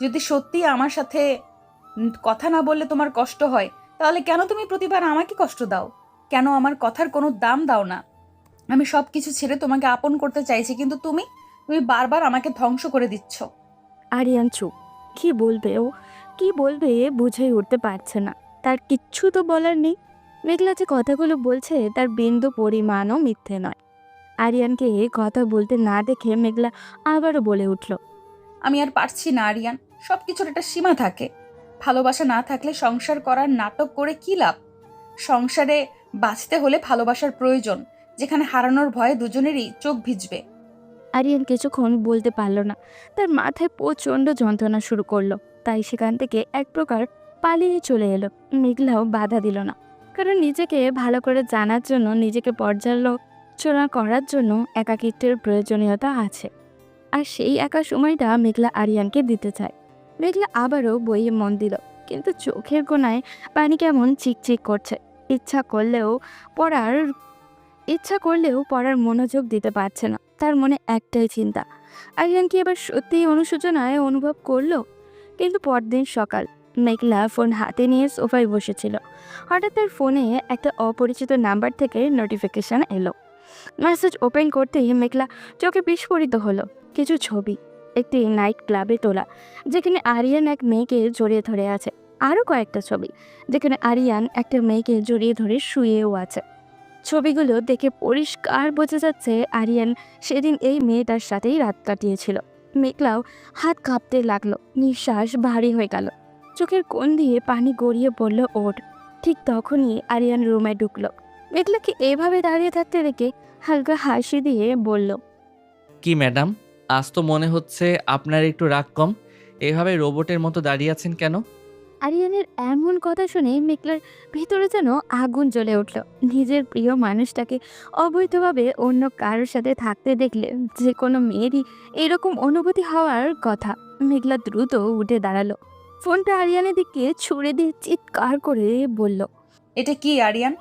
Speaker 1: যদি সত্যি আমার সাথে কথা না বললে তোমার কষ্ট হয়, তাহলে কেন তুমি প্রতিবার আমাকে কষ্ট দাও? কেন আমার কথার কোনো দাম দাও না? আমি সব কিছু ছেড়ে তোমাকে আপন করতে চাইছি, কিন্তু তুমি বারবার আমাকে ধ্বংস করে দিচ্ছ।
Speaker 3: আরিয়ান চুপ। কি বলবে ও? কি বলবে বুঝেই উঠতে পারছে না। তার কিচ্ছু তো বলার নেই। মেঘলা যে কথাগুলো বলছে তার বিন্দু পরিমাণও মিথ্যে নয়। আরিয়ানকে কথা বলতে না দেখে মেঘলা আবারও বলে উঠল,
Speaker 1: আমি আর পারছি না আরিয়ান। সব কিছুর একটা সীমা থাকে। ভালোবাসা না থাকলে সংসার করার নাটক করে কি লাভ? সংসারে বাঁচতে হলে ভালোবাসার প্রয়োজন, যেখানে হারানোর ভয়ে দুজনেরই চোখ ভিজবে।
Speaker 3: আরিয়ান কিছুক্ষণ বলতে পারল না। তার মাথায় প্রচণ্ড যন্ত্রণা শুরু করলো। তাই সেখান থেকে এক প্রকার পালিয়ে চলে এলো। মেঘলাও বাধা দিল না, কারণ নিজেকে ভালো করে জানার জন্য, নিজেকে পর্যালোচনা করার জন্য একাকিত্বের প্রয়োজনীয়তা আছে। আর সেই একা সময়টা মেঘলা আরিয়ানকে দিতে চায়। মেঘলা আবারও বইয়ে মন দিল, কিন্তু চোখের কোণায় পানি কেমন চিকচিক করছে। ইচ্ছা করলেও পড়ার মনোযোগ দিতে পারছে না। তার মনে একটাই চিন্তা, আরিয়ান কি এবার সত্যিই অনুশোচনায় অনুভব করলো? কিন্তু পরদিন সকাল, মেঘলা ফোন হাতে নিয়ে সোফায় বসেছিল। হঠাৎ তার ফোনে একটা অপরিচিত নাম্বার থেকে নোটিফিকেশন এলো। মেসেজ ওপেন করতেই মেঘলা চোখে বিস্ফোরিত হলো। কিছু ছবি, একটি নাইট ক্লাবে তোলা যেখানে আরিয়ান এক মেয়েকে জড়িয়ে ধরে আছে। আরও কয়েকটা ছবি যেখানে আরিয়ান একটা মেয়েকে জড়িয়ে ধরে শুয়েও আছে। ছবিগুলো দেখে পরিষ্কার বোঝা যাচ্ছে আরিয়ান সেদিন এই মেয়েটার সাথেই রাত কাটিয়েছিল। মেঘলাও হাত কাঁপতে লাগলো, নিঃশ্বাস ভারী হয়ে গেল, চোখের কোণ দিয়ে পানি গড়িয়ে পড়ল ওর। ঠিক তখনই আরিয়ান রুমে ঢুকলো। মেঘলাকে এভাবে দাঁড়িয়ে থাকতে দেখে হালকা হাসি দিয়ে বলল,
Speaker 2: কি ম্যাডাম, আজ তো মনে হচ্ছে আপনার একটু রাগ কম। এভাবে রোবটের মতো দাঁড়িয়ে আছেন কেন?
Speaker 3: আরিয়ানের এমন কথা শুনে মেঘলার ভিতরে যেন আগুন জ্বলে উঠল। নিজের প্রিয় মানুষটাকে অবৈধভাবে অন্য কারোর সাথে থাকতে দেখলে যে কোনো মেয়েরই এরকম অনুভূতি হওয়ার কথা। মেঘলা দ্রুত উঠে দাঁড়ালো, ফোনটা আরিয়ানের দিকে ছুড়ে দিয়ে চিৎকার করে বলল।
Speaker 1: এটা কি আরিয়ান?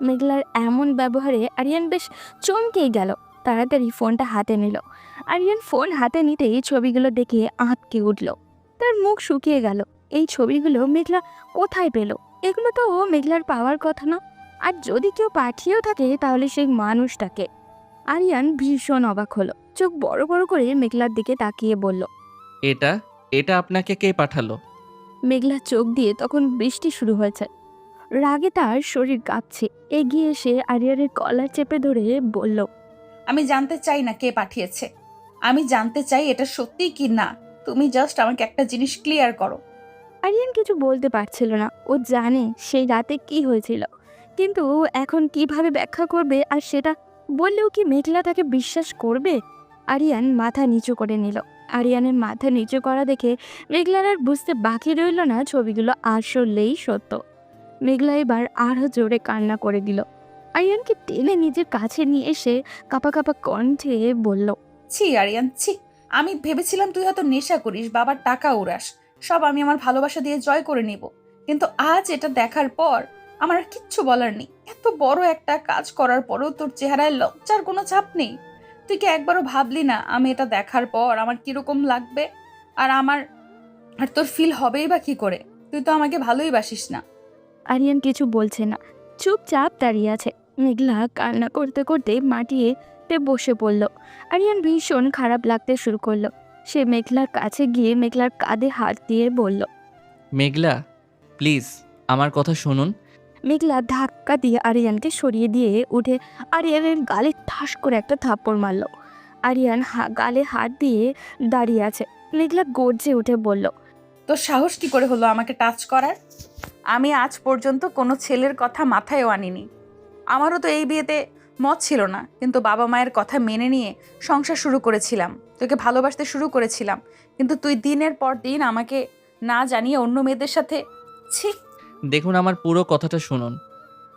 Speaker 3: মেঘলার এমন ব্যবহারে আরিয়ান বেশ চমকেই গেল। তাড়াতাড়ি ফোনটা হাতে নিল। আরিয়ান ফোন হাতে নিতেই ছবিগুলো দেখে আঁতকে উঠল। তার মুখ শুকিয়ে গেল। এই ছবিগুলো মেঘলা কোথায় পেল? এগুলো তো মেঘলার পাওয়ার কথা না। আর যদি কেউ পাঠিয়েও থাকে তাহলে সেই মানুষটাকে। আরিয়ান ভীষণ অবাক হলো, চোখ বড় বড় করে মেঘলার দিকে তাকিয়ে বলল।
Speaker 2: এটা এটা আপনাকে কে পাঠালো?
Speaker 3: মেঘলার চোখ দিয়ে তখন বৃষ্টি শুরু হয়েছে। রাগে তার শরীর কাঁপছে। এগিয়ে এসে আরিয়ানের কলার চেপে ধরে বলল,
Speaker 1: আমি জানতে চাই না কে পাঠিয়েছে। আমি জানতে চাই এটা সত্যি কি না। তুমি জাস্ট আমাকে একটা জিনিস ক্লিয়ার করো।
Speaker 3: আরিয়ান কিছু বলতে পারছিল না। ও জানে সেই রাতে কি হয়েছিল, কিন্তু এখন কিভাবে ব্যাখ্যা করবে, আর সেটা বললেও কি মেঘলা তাকে বিশ্বাস করবে? আরিয়ান মাথা নিচু করে নিল। আরিয়ানের মাথা নিচু করা দেখে মেঘলার আর বুঝতে বাকি রইল না ছবিগুলো আসলেই সত্য। মেঘলা এবার আরও জোরে কান্না করে দিল। আরিয়ানকে টেনে নিজের কাছে নিয়ে এসে কাঁপা কাঁপা কণ্ঠে বলল,
Speaker 1: ছি আরিয়ান, ছি। আমি ভেবেছিলাম তুই হয়তো নেশা করিস, বাবার টাকা উড়াস, সব আমি আমার ভালোবাসা দিয়ে জয় করে নিব। কিন্তু আজ এটা দেখার পর আমার আর কিচ্ছু বলার নেই। এত বড় একটা কাজ করার পরও তোর চেহারায় লজ্জার কোনো ছাপ নেই। তুই কি একবারও ভাবলি না আমি এটা দেখার পর আমার কিরকম লাগবে? আর তোর ফিল হবেই বা কি করে? তুই তো আমাকে ভালোই বাসিস না।
Speaker 3: আরিয়ান কিছু বলছে না, চুপচাপ দাঁড়িয়ে আছে। মেঘলা কান্না করতে করতে মাটিতে বসে পড়ল। আরিয়ান ভীষণ খারাপ লাগতে শুরু করলো। সে মেঘলার কাছে গিয়ে মেঘলার কাঁধে হাত দিয়ে বলল,
Speaker 2: মেঘলা, প্লিজ আমার কথা শুনুন।
Speaker 3: মেঘলা ধাক্কা দিয়ে আরিয়ানকে সরিয়ে দিয়ে উঠে আরিয়ানের গালে ঠাস করে একটা থাপ্পড় মারল। আরিয়ান গালে হাত দিয়ে দাঁড়িয়ে আছে। মেঘলা গর্জে উঠে বলল,
Speaker 1: তোর সাহস কি করে হলো আমাকে টাচ করার? আমি আজ পর্যন্ত কোনো ছেলের কথা মাথায়ও আনিনি। আমারও তো এই বিয়েতে মত ছিল না, কিন্তু বাবা মায়ের কথা মেনে নিয়ে সংসার শুরু করেছিলাম, তোকে ভালোবাসতে শুরু করেছিলাম। কিন্তু তুই দিনের পর দিন আমাকে না জানিয়ে অন্য মেয়েদের সাথে। ছি।
Speaker 2: দেখুন, আমার পুরো কথাটা শুনুন।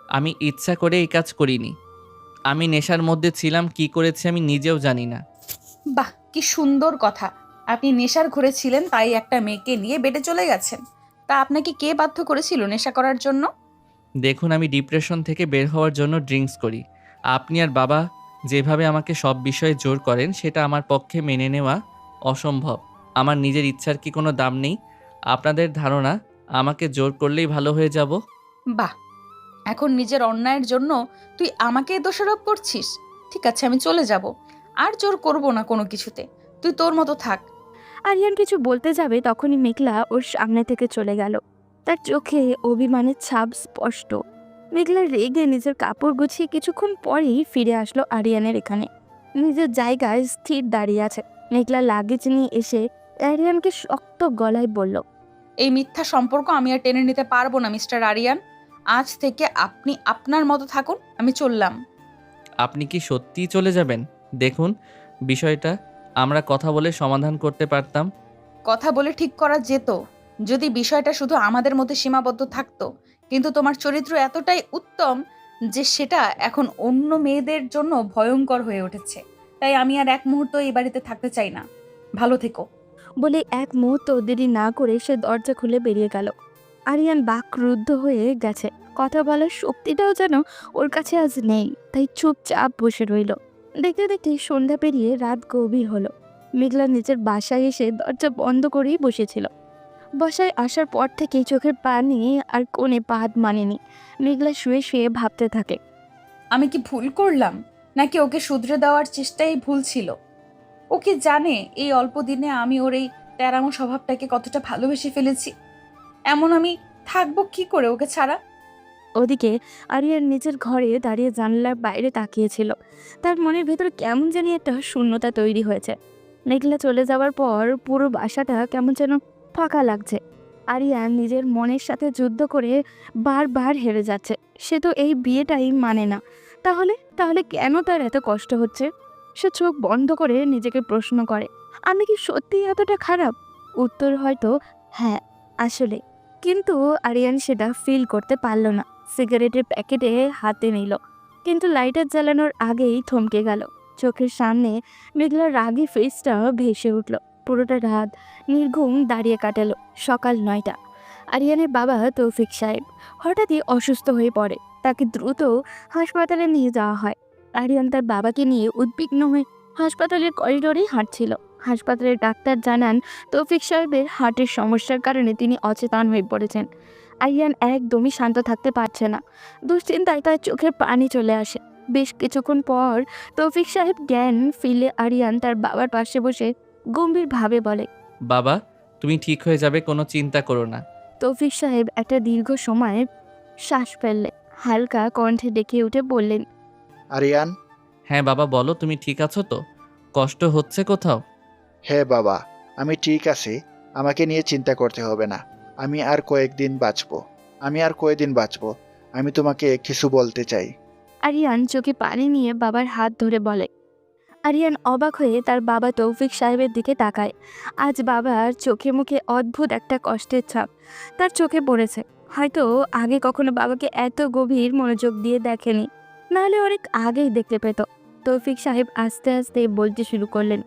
Speaker 2: আমি ইচ্ছা করে এই কাজ করিনি। আমি নেশার মধ্যে ছিলাম, কি করেছি আমি নিজেও জানি না।
Speaker 1: বাহ, কি সুন্দর কথা। আপনি নেশার ঘরে ছিলেন, তাই একটা মেয়েকে নিয়ে বেডে চলে গেছেন। তা আপনাকে কে বাধ্য করেছিল নেশা করার জন্য?
Speaker 2: দেখুন, আমি ডিপ্রেশন থেকে বের হওয়ার জন্য ড্রিঙ্কস করি। আপনি আর বাবা যেভাবে আমাকে সব বিষয়ে জোর করেন, সেটা আমার পক্ষে মেনে নেওয়া অসম্ভব। আমার নিজের ইচ্ছার কি কোনো দাম নেই? আপনাদের ধারণা আমাকে জোর করলেই ভালো হয়ে যাব?
Speaker 1: বাহ, এখন নিজের অন্যায়ের জন্য তুই আমাকে দোষারোপ করছিস। ঠিক আছে, আমি চলে যাব, আর জোর করব না কোনো কিছুতে। তুই তোর মতো থাক।
Speaker 3: আরিয়ান কিছু বলতে যাবে তখনই মেঘলা ওর সামনে থেকে চলে গেল। তার চোখে অভিমানের ছাপ স্পষ্ট। মেঘলা রেগে নিজের কাপড় গুছিয়ে কিছুক্ষণ পরেই ফিরে আসলো আরিয়ানের এখানে। নিজের জায়গায় স্থির দাঁড়িয়ে আছে। মেঘলা লাগেজ নিয়ে এসে আরিয়ানকে শক্ত গলায় বলল,
Speaker 1: এই মিথ্যা সম্পর্ক আমি আর টেনে নিতে পারবো না মিস্টার আরিয়ান। আজ থেকে আপনি আপনার মতো থাকুন, আমি চললাম।
Speaker 2: আপনি কি সত্যিই চলে যাবেন? দেখুন, বিষয়টা আমরা কথা বলে সমাধান করতে পারতাম।
Speaker 1: কথা বলে ঠিক করা যেত যদি বিষয়টা শুধু আমাদের মধ্যে সীমাবদ্ধ থাকতো। কিন্তু তোমার চরিত্র এতটাই উত্তম যে সেটা এখন অন্য মেয়েদের জন্য ভয়ঙ্কর হয়ে উঠেছে। তাই আমি আর এক মুহূর্ত এই বাড়িতে থাকতে চাই না। ভালো থেকো।
Speaker 3: বলে এক মুহূর্ত দেরি না করে সে দরজা খুলে বেরিয়ে গেল। আরিয়ান বাকরুদ্ধ হয়ে গেছে, কথা বলার শক্তিটাও যেন ওর কাছে আজ নেই, তাই চুপচাপ বসে রইল। দেখতে দেখতে সন্ধ্যা পেরিয়ে রাত গভীর হলো। মেঘলা নিজের বাসায় এসে দরজা বন্ধ করেই বসেছিল। বাসায় আসার পর থেকেই চোখের পানি আর কোণে পাত মানেনি। মেঘলা শুয়ে শুয়ে ভাবতে থাকে,
Speaker 1: আমি কি ভুল করলাম, নাকি ওকে শুধরে দেওয়ার চেষ্টাই ভুল ছিল? ও কি জানে এই অল্প দিনে আমি ওর এই তেরামো স্বভাবটাকে কতটা ভালোবেসে ফেলেছি? এমন আমি থাকবো কি করে ওকে ছাড়া?
Speaker 3: ওদিকে আরিয়ান নিজের ঘরে দাঁড়িয়ে জানলার বাইরে তাকিয়েছিল। তার মনের ভেতরে কেমন জানি একটা শূন্যতা তৈরি হয়েছে। মেঘলা চলে যাওয়ার পর পুরো বাসাটা কেমন যেন ফাঁকা লাগছে। আরিয়ান নিজের মনের সাথে যুদ্ধ করে বারবার হেরে যাচ্ছে। সে তো এই বিয়েটাই মানে না। তাহলে তাহলে কেন তার এত কষ্ট হচ্ছে? সে চোখ বন্ধ করে নিজেকে প্রশ্ন করে, আমি কি সত্যিই এতটা খারাপ? উত্তর হয়তো হ্যাঁ, আসলে। কিন্তু আরিয়ান সেটা ফিল করতে পারল না। সিগারেটের প্যাকেটে হাতে নিল, কিন্তু লাইটার জ্বালানোর আগেই থমকে গেল। চোখের সামনে মেঘলার রাগী ফেসটা ভেসে উঠল। পুরোটা রাত নির্ঘুম দাঁড়িয়ে কাটালো। সকাল 9টা। আরিয়ানের বাবা তৌফিক সাহেব হঠাৎই অসুস্থ হয়ে পড়ে। তাকে দ্রুত হাসপাতালে নিয়ে যাওয়া হয়। আরিয়ান তার বাবাকে নিয়ে উদ্বিগ্ন হয়ে হাসপাতালের করিডোরেই হাঁটছিল। হাসপাতালের ডাক্তার জানান তৌফিক সাহেবের হার্টের সমস্যার কারণে তিনি অচেতন হয়ে পড়েছেন। আরিয়ান একদমই শান্ত থাকতে পারছে না। দুশ্চিন্তায় তার চোখের পানি চলে আসে। বেশ কিছুক্ষণ পর তৌফিক সাহেব জ্ঞান ফিরলে আরিয়ান তার বাবার পাশে বসে গম্ভীরভাবে বলে,
Speaker 2: বাবা, তুমি ঠিক হয়ে যাবে, কোনো চিন্তা করো না।
Speaker 3: তৌফিক সাহেব একটা দীর্ঘ সময় শ্বাস ফেললে হালকা কণ্ঠে ডেকে উঠে বললেন,
Speaker 4: আরিয়ান।
Speaker 2: হ্যাঁ বাবা, বলো, তুমি ঠিক আছো তো? কষ্ট হচ্ছে কোথাও?
Speaker 4: হ্যাঁ বাবা, আমি ঠিক আছি। আমাকে নিয়ে চিন্তা করতে হবে না। আমি আর কয়েকদিন বাঁচবো। আমি তোমাকে কিছু বলতে চাই।
Speaker 3: আরিয়ান চোখে পানি নিয়ে বাবার হাত ধরে বলে। আরিয়ান অবাক হয়ে তার বাবা তৌফিক সাহেবের দিকে তাকায়। আজ বাবার চোখে মুখে অদ্ভুত একটা কষ্টের ছাপ তার চোখে পড়েছে। হয়তো আগে কখনো বাবাকে এত গভীর মনোযোগ দিয়ে দেখেনি, নাহলে অনেক আগেই দেখতে পেত। তৌফিক সাহেব আস্তে আস্তে বলতে শুরু করলেন,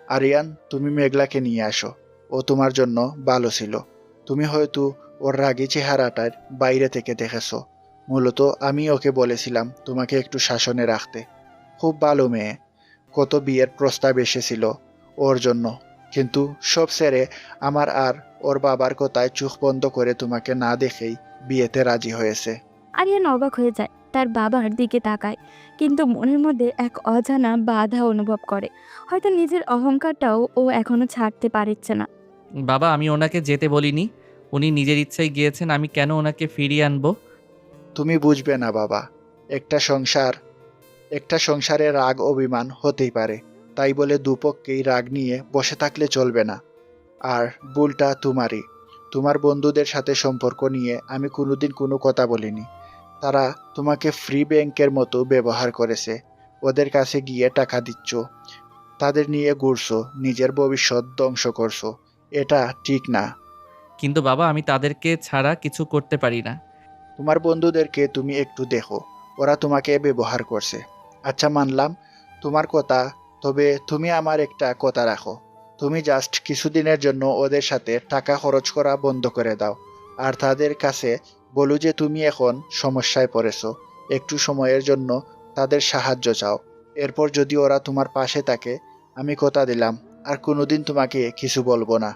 Speaker 4: আরিয়ান, তুমি মেঘলাকে নিয়ে আসো। ও তোমার জন্য ভালো ছিল। তুমি হয়তো ওর রাগী চেহারাটার বাইরে থেকে দেখেছো। মূলত আমি ওকে বলেছিলাম তোমাকে একটু শাসনে রাখতে। খুব ভালো মেয়ে। কত বিয়ের প্রস্তাব এসেছিল ওর জন্য, কিন্তু সব সেরে আমার আর ওর বাবার কথায় চোখ বন্ধ করে তোমাকে না দেখেই বিয়েতে রাজি হয়েছে।
Speaker 3: আরিয়ান অবাক হয়ে যায়, তার বাবার দিকে তাকায়, কিন্তু মনের মধ্যে এক অজানা বাধা অনুভব করে। হয়তো নিজের অহংকারটাও ও এখনো ছাড়তে পারছে না।
Speaker 2: বাবা, আমি ওনাকে যেতে বলিনি, উনি নিজের ইচ্ছায় গিয়েছেন। আমি কেন ওনাকে ফিরিয়ে আনবো?
Speaker 4: তুমি বুঝবে না বাবা। একটা সংসারে রাগ অভিমান হতেই পারে, তাই বলে দুপক্ষেই রাগ নিয়ে বসে থাকলে চলবে না। আর ভুলটা তোমারই। তোমার বন্ধুদের সাথে সম্পর্ক নিয়ে আমি কোনোদিন কোনো কথা বলিনি। তারা তোমাকে ফ্রি ব্যাংকের মতো ব্যবহার করেছে। ওদের কাছে গিয়ে টাকা দিচ্ছ, তাদের নিয়ে ঘুরছো, নিজের ভবিষ্যৎ ধ্বংস করছো। এটা ঠিক না।
Speaker 2: কিন্তু বাবা, আমি তাদেরকে ছাড়া কিছু করতে পারি না।
Speaker 4: তোমার বন্ধুদেরকে তুমি একটু দেখো, ওরা তোমাকে ব্যবহার করছে। আচ্ছা, মানলাম তোমার কথা, তবে তুমি আমার একটা কথা রাখো। তুমি জাস্ট কিছুদিনের জন্য ওদের সাথে টাকা খরচ করা বন্ধ করে দাও, আর তাদের কাছে বলো যে তুমি এখন সমস্যায় পড়েছো। একটু সময়ের জন্য তাদের সাহায্য চাও। এরপর যদি ওরা তোমার পাশে থাকে, আমি কথা দিলাম আর কোনোদিন তোমাকে কিছু বলবো না।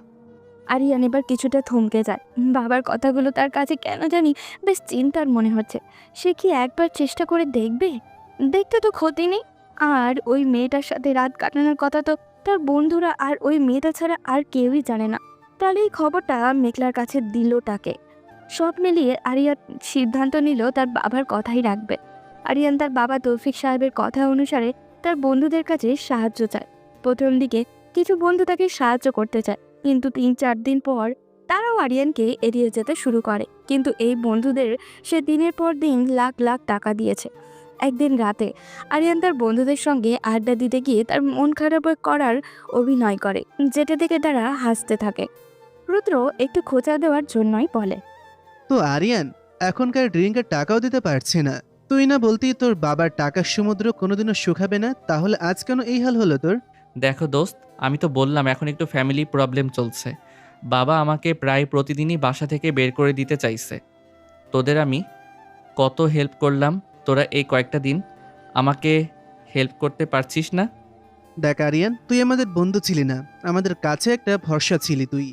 Speaker 3: আরিয়ান এবার কিছুটা থমকে যায়। বাবার কথাগুলো তার কাছে কেন জানি বেশ চিন্তার মনে হচ্ছে। সে কি একবার চেষ্টা করে দেখবে? দেখতে তো ক্ষতি নেই। আর ওই মেয়েটার সাথে রাত কাটানোর কথা তো তার বন্ধুরা আর ওই মেয়েটা ছাড়া আর কেউই জানে না। তাহলে এই খবরটা মেঘলার কাছে দিলটাকে। সব মিলিয়ে আরিয়ান সিদ্ধান্ত নিল তার বাবার কথাই রাখবে। আরিয়ান তার বাবা তৌফিক সাহেবের কথা অনুসারে তার বন্ধুদের কাছে সাহায্য চায়। প্রথম দিকে কিছু বন্ধু তাকে সাহায্য করতে চায়, কিন্তু 3-4 দিন পর তারাও আরিয়ানকে এড়িয়ে যেতে শুরু করে। কিন্তু এই বন্ধুদের সে দিনের পর দিন লাখ লাখ টাকা দিয়েছে। একদিন রাতে আরিয়ান তার বন্ধুদের সঙ্গে আড্ডা দিতে গিয়ে তার মন খারাপ করার অভিনয় করে, যেটা দেখে তারা হাসতে থাকে। রুদ্র একটু খোঁচা দেওয়ার জন্যই বলে,
Speaker 10: তো আরিয়ান, এখনকার ড্রিঙ্কের টাকাও দিতে পারছি না। তুই না বলতি তোর বাবার টাকার সমুদ্র কোনোদিনও শুকাবে না, তাহলে আজ কেন এই হাল হলো তোর?
Speaker 2: দেখো দোস্ত, আমি তো বললাম এখন একটু ফ্যামিলি প্রবলেম চলছে। বাবা আমাকে প্রায় প্রতিদিনই বাসা থেকে বের করে দিতে চাইছে। তোদের আমি কত হেল্প করলাম, তোরা এই কয়েকটা দিন আমাকে হেল্প করতে পারছিস না?
Speaker 10: দেখ আরিয়ান, তুই আমাদের বন্ধু ছিলি না, আমাদের কাছে একটা ভরসা ছিলি তুই,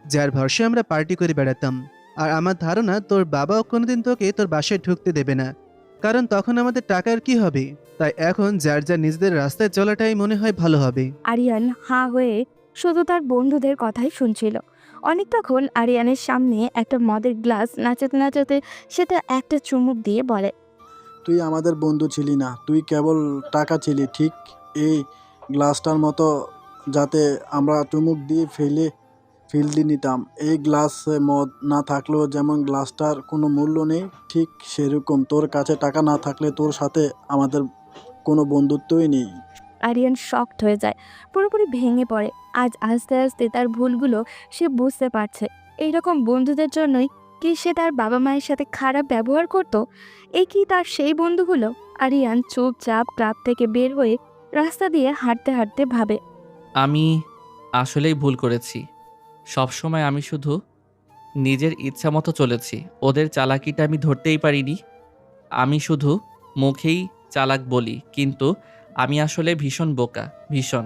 Speaker 10: যার ভরসায় আমরা পার্টি করে বেড়াতাম। আর আমার ধারণা তোর বাবাও কোনোদিন তোকে তোর বাসায় ঢুকতে দেবে না, কারণ তখন আমাদের টাকার কি হবে। তাই এখন যার যার নিজেদের রাস্তায় চলাটাই মনে হয় ভালো হবে।
Speaker 3: আরিয়ান হাঁ হয়ে শুধু তার বন্ধুদের কথাই শুনছিল। অনেক তখন আরিয়ানের সামনে একটা মদের গ্লাস নাচাতে নাচাতে সেটা একটা চুমুক দিয়ে বলে,
Speaker 9: তুই আমাদের বন্ধু ছিলি না, তুই কেবল টাকা ছিলি, ঠিক এই গ্লাসটার মতো, যাতে আমরা চুমুক দিয়ে ফিল্ডি নিতাম। এই গ্লাসে মদ না থাকলেও যেমন গ্লাসটার কোনো মূল্য নেই, ঠিক সেরকম তোর কাছে টাকা না থাকলে তোর সাথে আমাদের কোনো বন্ধুত্বই নেই।
Speaker 3: আরিয়ান শকড হয়ে যায়, পুরোপুরি ভেঙে পড়ে। আজ আস্তে আস্তে তার ভুলগুলো সে বুঝতে পারছে। এইরকম বন্ধুদের জন্যই কি সে তার বাবা মায়ের সাথে খারাপ ব্যবহার করত? এই কি তার সেই বন্ধুগুলো? আরিয়ান চুপচাপ ক্লাব থেকে বের হয়ে রাস্তা দিয়ে হাঁটতে হাঁটতে ভাবে,
Speaker 2: আমি আসলেই ভুল করেছি। সবসময় আমি শুধু নিজের ইচ্ছা মতো চলেছি, ওদের চালাকিটা আমি ধরতেই পারিনি। আমি শুধু মুখেই চালাক বলি, কিন্তু আমি আসলে ভীষণ বোকা, ভীষণ।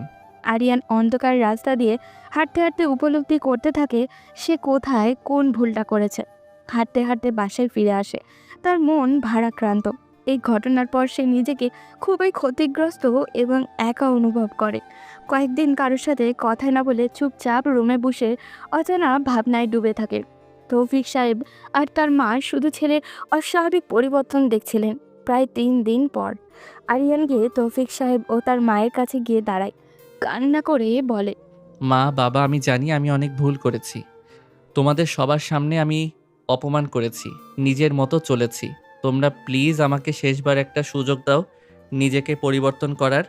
Speaker 3: আরিয়ান অন্ধকার রাস্তা দিয়ে হাঁটতে হাঁটতে উপলব্ধি করতে থাকে সে কোথায় কোন ভুলটা করেছে। হাঁটতে হাঁটতে বাসায় ফিরে আসে, তার মন ভারাক্রান্ত। এই ঘটনার পর সে নিজেকে খুবই ক্ষতিগ্রস্ত এবং একা অনুভব করে। কয়েকদিন কারোর সাথে কথা না বলে চুপচাপ রুমে বসে অজানা ভাবনায় ডুবে থাকে। তৌফিক সাহেব আর তার মা শুধু ছেলের অস্বাভাবিক পরিবর্তন দেখছিলেন। প্রায় 3 দিন পর আরিয়ান গিয়ে তৌফিক সাহেব ও তার মায়ের কাছে গিয়ে দাঁড়ায়, কান্না করে বলে,
Speaker 2: মা, বাবা, আমি জানি আমি অনেক ভুল করেছি। তোমাদের সবার সামনে আমি অপমান করেছি, নিজের মতো চলেছি। তোমরা প্লিজ আমাকে শেষবার একটা সুযোগ দাও নিজেকে পরিবর্তন করার।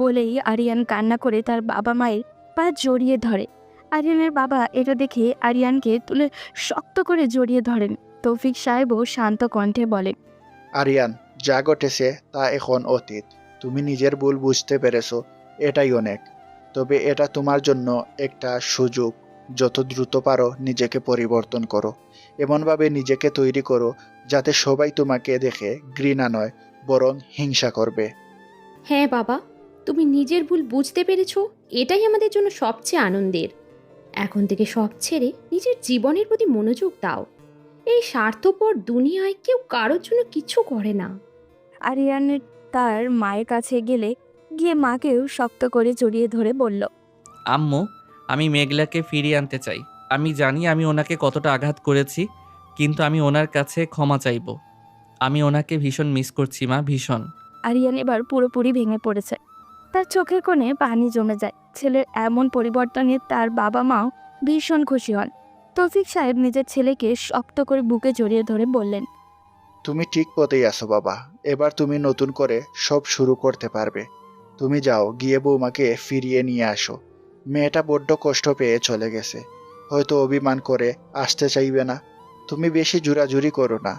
Speaker 3: বলেই আরিয়ান কান্না করে তার বাবা মায়ের পা জড়িয়ে ধরে। আরিয়ানের বাবা এটা দেখে আরিয়ানকে তুলে শক্ত করে জড়িয়ে ধরেন। তৌফিক সাহেবও শান্ত কণ্ঠে বলেন,
Speaker 4: আরিয়ান, যা ঘটেছে তা এখন অতীত। তুমি নিজের ভুল বুঝতে পেরেছো, এটাই অনেক। তবে এটা তোমার জন্য একটা সুযোগ। যত দ্রুত পারো নিজেকে পরিবর্তন করো। এমনভাবে নিজেকে তৈরি করো যাতে সবাই তোমাকে দেখে ঘৃণা নয়, বরং হিংসা করবে।
Speaker 5: হ্যাঁ বাবা, তুমি নিজের ভুল বুঝতে পেরেছো, এটাই আমাদের জন্য সবচেয়ে আনন্দের। এখন থেকে সব ছেড়ে নিজের জীবনের প্রতি মনোযোগ দাও। এই স্বার্থপর দুনিয়ায় কেউ কারোর জন্য কিছু করে না।
Speaker 3: আরিয়ানের তার মায়ের কাছে গিয়ে মাকেও শক্ত করে জড়িয়ে ধরে বলল,
Speaker 2: আম্মু, আমি মেঘলাকে ফিরিয়ে আনতে চাই। আমি জানি আমি ওনাকে কতটা আঘাত করেছি, কিন্তু আমি ওনার কাছে ক্ষমা চাইব। আমি ওনাকে ভীষণ মিস করছি মা, ভীষণ।
Speaker 3: আরিয়ান এবার পুরোপুরি ভেঙে পড়েছে। তার চোখের কোণে পানি জমে যায়। ছেলের এমন পরিবর্তনে তার বাবা মাও ভীষণ খুশি হন। তৌফিক সাহেব নিজের ছেলেকে শক্ত করে বুকে জড়িয়ে ধরে বললেন,
Speaker 4: তুমি ঠিক পথেই আছো বাবা। এবার তুমি নতুন করে সব শুরু করতে পারবে। তুমি যাও, গিয়ে বৌমাকে ফিরিয়ে নিয়ে আসো। মেয়েটা বড্ড কষ্ট পেয়ে চলে গেছে, হয়তো অভিমান করে আসতে চাইবে না। তুমি বেশি জোরাজুরি করো না,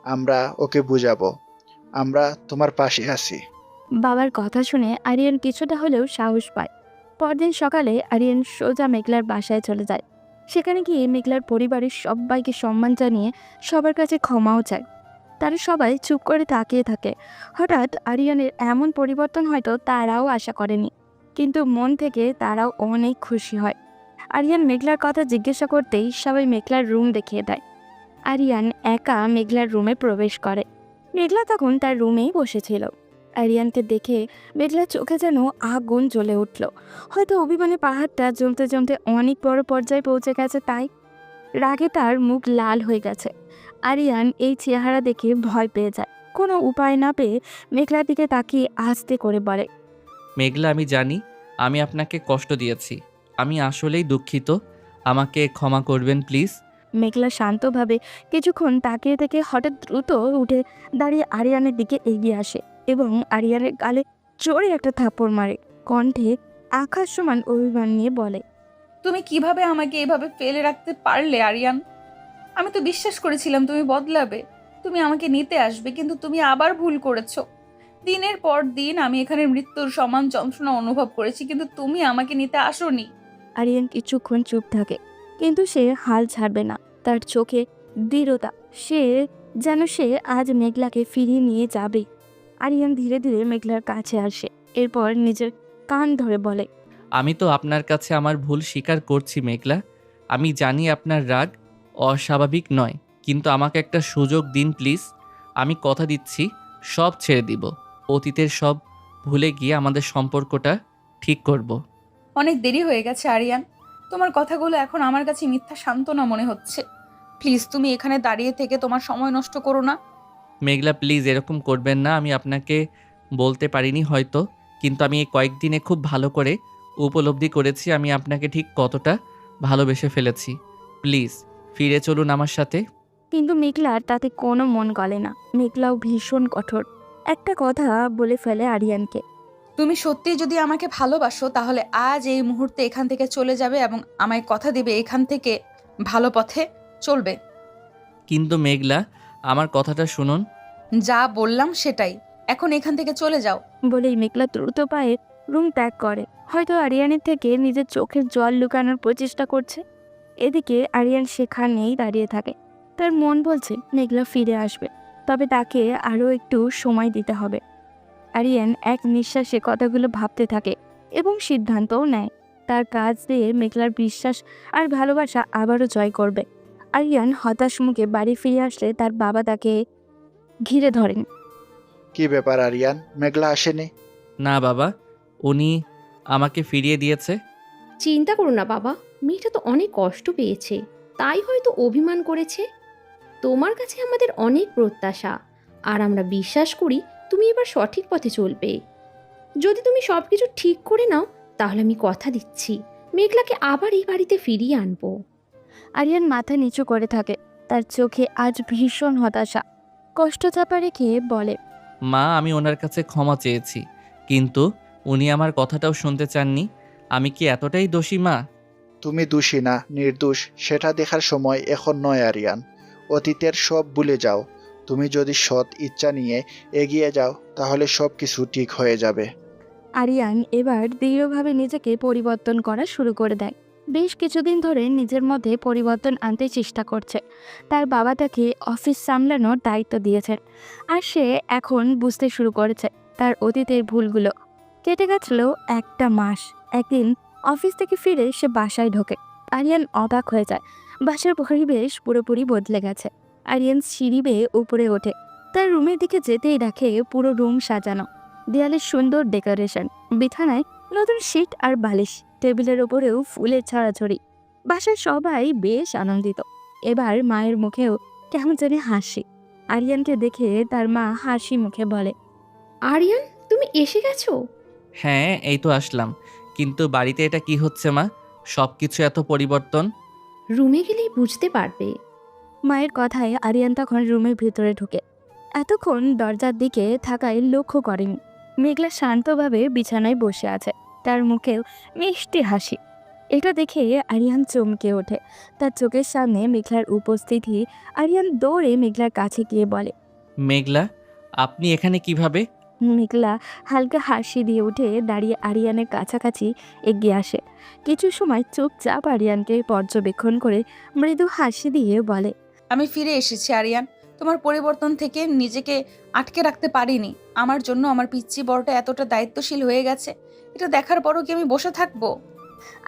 Speaker 4: আমরা ওকে বুঝাবো। আমরা তোমার পাশে আছি।
Speaker 3: বাবার কথা শুনে আরিয়ান কিছুটা হলেও সাহস পায়। পরদিন সকালে আরিয়ান সোজা মেঘলার বাসায় চলে যায়। সেখানে গিয়ে মেঘলার পরিবারের সবাইকে সম্মান জানিয়ে সবার কাছে ক্ষমাও চায়। তারা সবাই চুপ করে তাকিয়ে থাকে। হঠাৎ আরিয়ানের এমন পরিবর্তন হয়তো তারাও আশা করেনি, কিন্তু মন থেকে তারাও অনেক খুশি হয়। আরিয়ান মেঘলার কথা জিজ্ঞাসা করতেই সবাই মেঘলার রুম দেখিয়ে দেয়। আরিয়ান একা মেঘলার রুমে প্রবেশ করে। মেঘলা তখন তার রুমেই বসেছিল। আরিয়ানকে দেখে মেঘলার চোখে যেন আগুন জ্বলে উঠল। হয়তো অভিমানে পাহাড়টা জমতে জমতে অনেক বড় পর্যায়ে পৌঁছে গেছে, তাই রাগে তার মুখ লাল হয়ে গেছে। আরিয়ান এই চেহারা দেখে ভয় পেয়ে যায়। কোনো উপায় না পেয়ে মেঘলার দিকে তাকিয়ে আস্তে করে বলে,
Speaker 2: মেঘলা, আমি জানি আমি আপনাকে কষ্ট দিয়েছি। আমি আসলেই দুঃখিত। আমাকে ক্ষমা করবেন প্লিজ।
Speaker 3: মেঘলা শান্তভাবে কিছুক্ষণ তাকিয়ে থেকে হঠাৎ দ্রুত উঠে দাঁড়িয়ে আরিয়ানের দিকে এগিয়ে আসে এবং আরিয়ানের গালে জোরে একটা থাপ্পড় মারে। কণ্ঠে আকাশ সমান অভিমান নিয়ে বলে,
Speaker 1: তুমি কিভাবে আমাকে এভাবে ফেলে রাখতে পারলে আরিয়ান? আমি তো বিশ্বাস করেছিলাম তুমি বদলাবে, তুমি আমাকে নিতে আসবে, কিন্তু তুমি আবার ভুল করেছো। দিনের পর দিন আমি এখানে মৃত্যুর সমান যন্ত্রণা অনুভব করেছি, কিন্তু তুমি আমাকে নিতে আসোনি।
Speaker 3: আরিয়ান কিছুক্ষণ চুপ থাকে, কিন্তু সে হাল ছাড়বে না। তার চোখে দৃঢ়তা, সে আজ মেঘলাকে ফিরিয়ে নিয়ে যাবে। আরিয়ান ধীরে ধীরে মেঘলার কাছে আসে, এরপর নিজের কান ধরে বলে,
Speaker 2: আমি তো আপনার কাছে আমার ভুল স্বীকার করছি মেঘলা। আমি জানি আপনার রাগ অস্বাভাবিক নয়, কিন্তু আমাকে একটা সুযোগ দিন প্লিজ। আমি কথা দিচ্ছি সব ছেড়ে দিব, অতীতের সব ভুলে গিয়ে আমাদের সম্পর্কটা ঠিক করব।
Speaker 1: অনেক দেরি হয়ে গেছে আরিয়ান, তোমার কথাগুলো এখন আমার কাছে মিথ্যা সান্ত্বনা মনে হচ্ছে। প্লিজ তুমি এখানে দাঁড়িয়ে থেকে তোমার সময় নষ্ট করো না।
Speaker 2: মেঘলা প্লিজ এরকম করবেন না। আমি আপনাকে বলতে পারিনি হয়তো, কিন্তু আমি এই কয়েকদিনে খুব ভালো করে উপলব্ধি করেছি আমি আপনাকে ঠিক কতটা ভালোবেসে ফেলেছি। প্লিজ ফিরে চলুন আমার সাথে।
Speaker 3: কিন্তু মেঘলার তাতে কোনো মন গলে না। মেঘলাও ভীষণ কঠোর। একটা কথা বলে ফেলে আরিয়ানকে,
Speaker 1: তুমি সত্যি যদি আমাকে ভালোবাসো তাহলে আজ এই মুহূর্তে এখান থেকে চলে যাবে এবং আমায় কথা দিবে এখান থেকে ভালো পথে চলবে।
Speaker 2: কিন্তু মেঘলা আমার কথাটা শুনুন।
Speaker 1: যা বললাম সেটাই, এখন এখান থেকে চলে যাও।
Speaker 3: বলেই মেঘলা দ্রুত পায়ে রুম ত্যাগ করে। হয়তো আরিয়ানের থেকে নিজের চোখের জল লুকানোর প্রচেষ্টা করছে। এদিকে আরিয়ান সেখানেই দাঁড়িয়ে থাকে। তার মন বলছে মেঘলা ফিরে আসবে, তবে তাকে আরও একটু সময় দিতে হবে। আরিয়ান এক নিঃশ্বাসে কথাগুলো ভাবতে থাকে এবং সিদ্ধান্তও নেয়। তার কাজ দিয়ে মেঘলার বিশ্বাস আর ভালোবাসা আবারও জয় করবে। আরিয়ান হতাশ মুখে বাড়ি ফিরে আসলে তার বাবা তাকে ঘিরে ধরেন।
Speaker 4: কি ব্যাপার আরিয়ান, মেঘলা আসেনি?
Speaker 2: না বাবা, উনি আমাকে ফিরিয়ে দিয়েছে।
Speaker 5: চিন্তা করো না বাবা, মেয়েটা তো অনেক কষ্ট পেয়েছে, তাই হয়তো অভিমান করেছে। তোমার কাছে আমাদের অনেক প্রত্যাশা, আর আমরা বিশ্বাস করি তুমি এবার সঠিক পথে চলবে। যদি তুমি সব কিছু ঠিক করে নাও তাহলে আমি কথা দিচ্ছি মেঘলাকে আবার এই বাড়িতে ফিরিয়ে আনবো।
Speaker 3: আরিয়ান মাথা নিচু করে থাকে। তার চোখে আজ ভীষণ হতাশা। কষ্ট চাপা রেখে বলে,
Speaker 2: মা আমি ওনার কাছে ক্ষমা চেয়েছি, কিন্তু উনি আমার কথাটাও শুনতে চাননি। আমি কি এতটাই দোষী মা?
Speaker 4: তুমি দোষী না নির্দোষ সেটা দেখার সময় এখন নয় আরিয়ান। অতীতের সব ভুলে যাও। তুমি যদি সৎ ইচ্ছা নিয়ে এগিয়ে যাও তাহলে সব কিছু ঠিক হয়ে যাবে।
Speaker 3: আরিয়ান এবার দৃঢ়ভাবে নিজেকে পরিবর্তন করা শুরু করে দেয়। বেশ কিছুদিন ধরে নিজের মধ্যে পরিবর্তন আনতে চেষ্টা করছে। তার বাবা তাকে অফিস সামলানোর দায়িত্ব দিয়েছেন, আর সে এখন বুঝতে শুরু করেছে তার অতীতের ভুলগুলো। কেটে গেছিল একটা মাস। একদিন অফিস থেকে ফিরে সে বাসায় ঢোকে। আরিয়ান অবাক হয়ে যায়। বাসার পরিবেশ পুরোপুরি বদলে গেছে। আরিয়ান সিঁড়ি বেয়ে উপরে ওঠে। তার রুমের দিকে যেতেই দেখে পুরো রুম সাজানো। দেয়ালে সুন্দর ডেকোরেশন, বিছানায় নতুন শীট আর বালিশ, টেবিলের ওপরেও ফুলের ছড়াছড়ি। বাসায় সবাই বেশ আনন্দিত। এবার মায়ের মুখেও কেমন জানি হাসি। আরিয়ানকে দেখে তার মা হাসি মুখে বলে,
Speaker 5: আরিয়ান তুমি এসে গেছো?
Speaker 2: হ্যাঁ এই তো আসলাম, কিন্তু বাড়িতে এটা কি হচ্ছে মা? সব কিছু এত পরিবর্তন।
Speaker 5: রুমে গেলেই বুঝতে পারবে।
Speaker 3: মায়ের কথায় আরিয়ান তখন রুমের ভিতরে ঢুকে। এতক্ষণ দরজার দিকে থাকায় লক্ষ্য করেনি। মেঘলা শান্তভাবে বিছানায় বসে আছে, তার মুখেও মিষ্টি হাসি। এটা দেখে আরিয়ান চমকে ওঠে। তার চোখের সামনে মেঘলার উপস্থিতি। আরিয়ান দৌড়ে মেঘলার কাছে গিয়ে বলে,
Speaker 2: মেঘলা আপনি এখানে কিভাবে?
Speaker 3: মেঘলা হালকা হাসি দিয়ে উঠে দাঁড়িয়ে আরিয়ানের কাছাকাছি এগিয়ে আসে। কিছু সময় চুপচাপ আরিয়ানকে পর্যবেক্ষণ করে মৃদু হাসি দিয়ে বলে,
Speaker 1: আমি ফিরে এসেছি আরিয়ান। তোমার পরিবর্তন থেকে নিজেকে আটকে রাখতে পারিনি। আমার জন্য আমার পিচ্চি বড়টা এতটা দায়িত্বশীল হয়ে গেছে, এটা দেখার পরও কি আমি বসে থাকবো?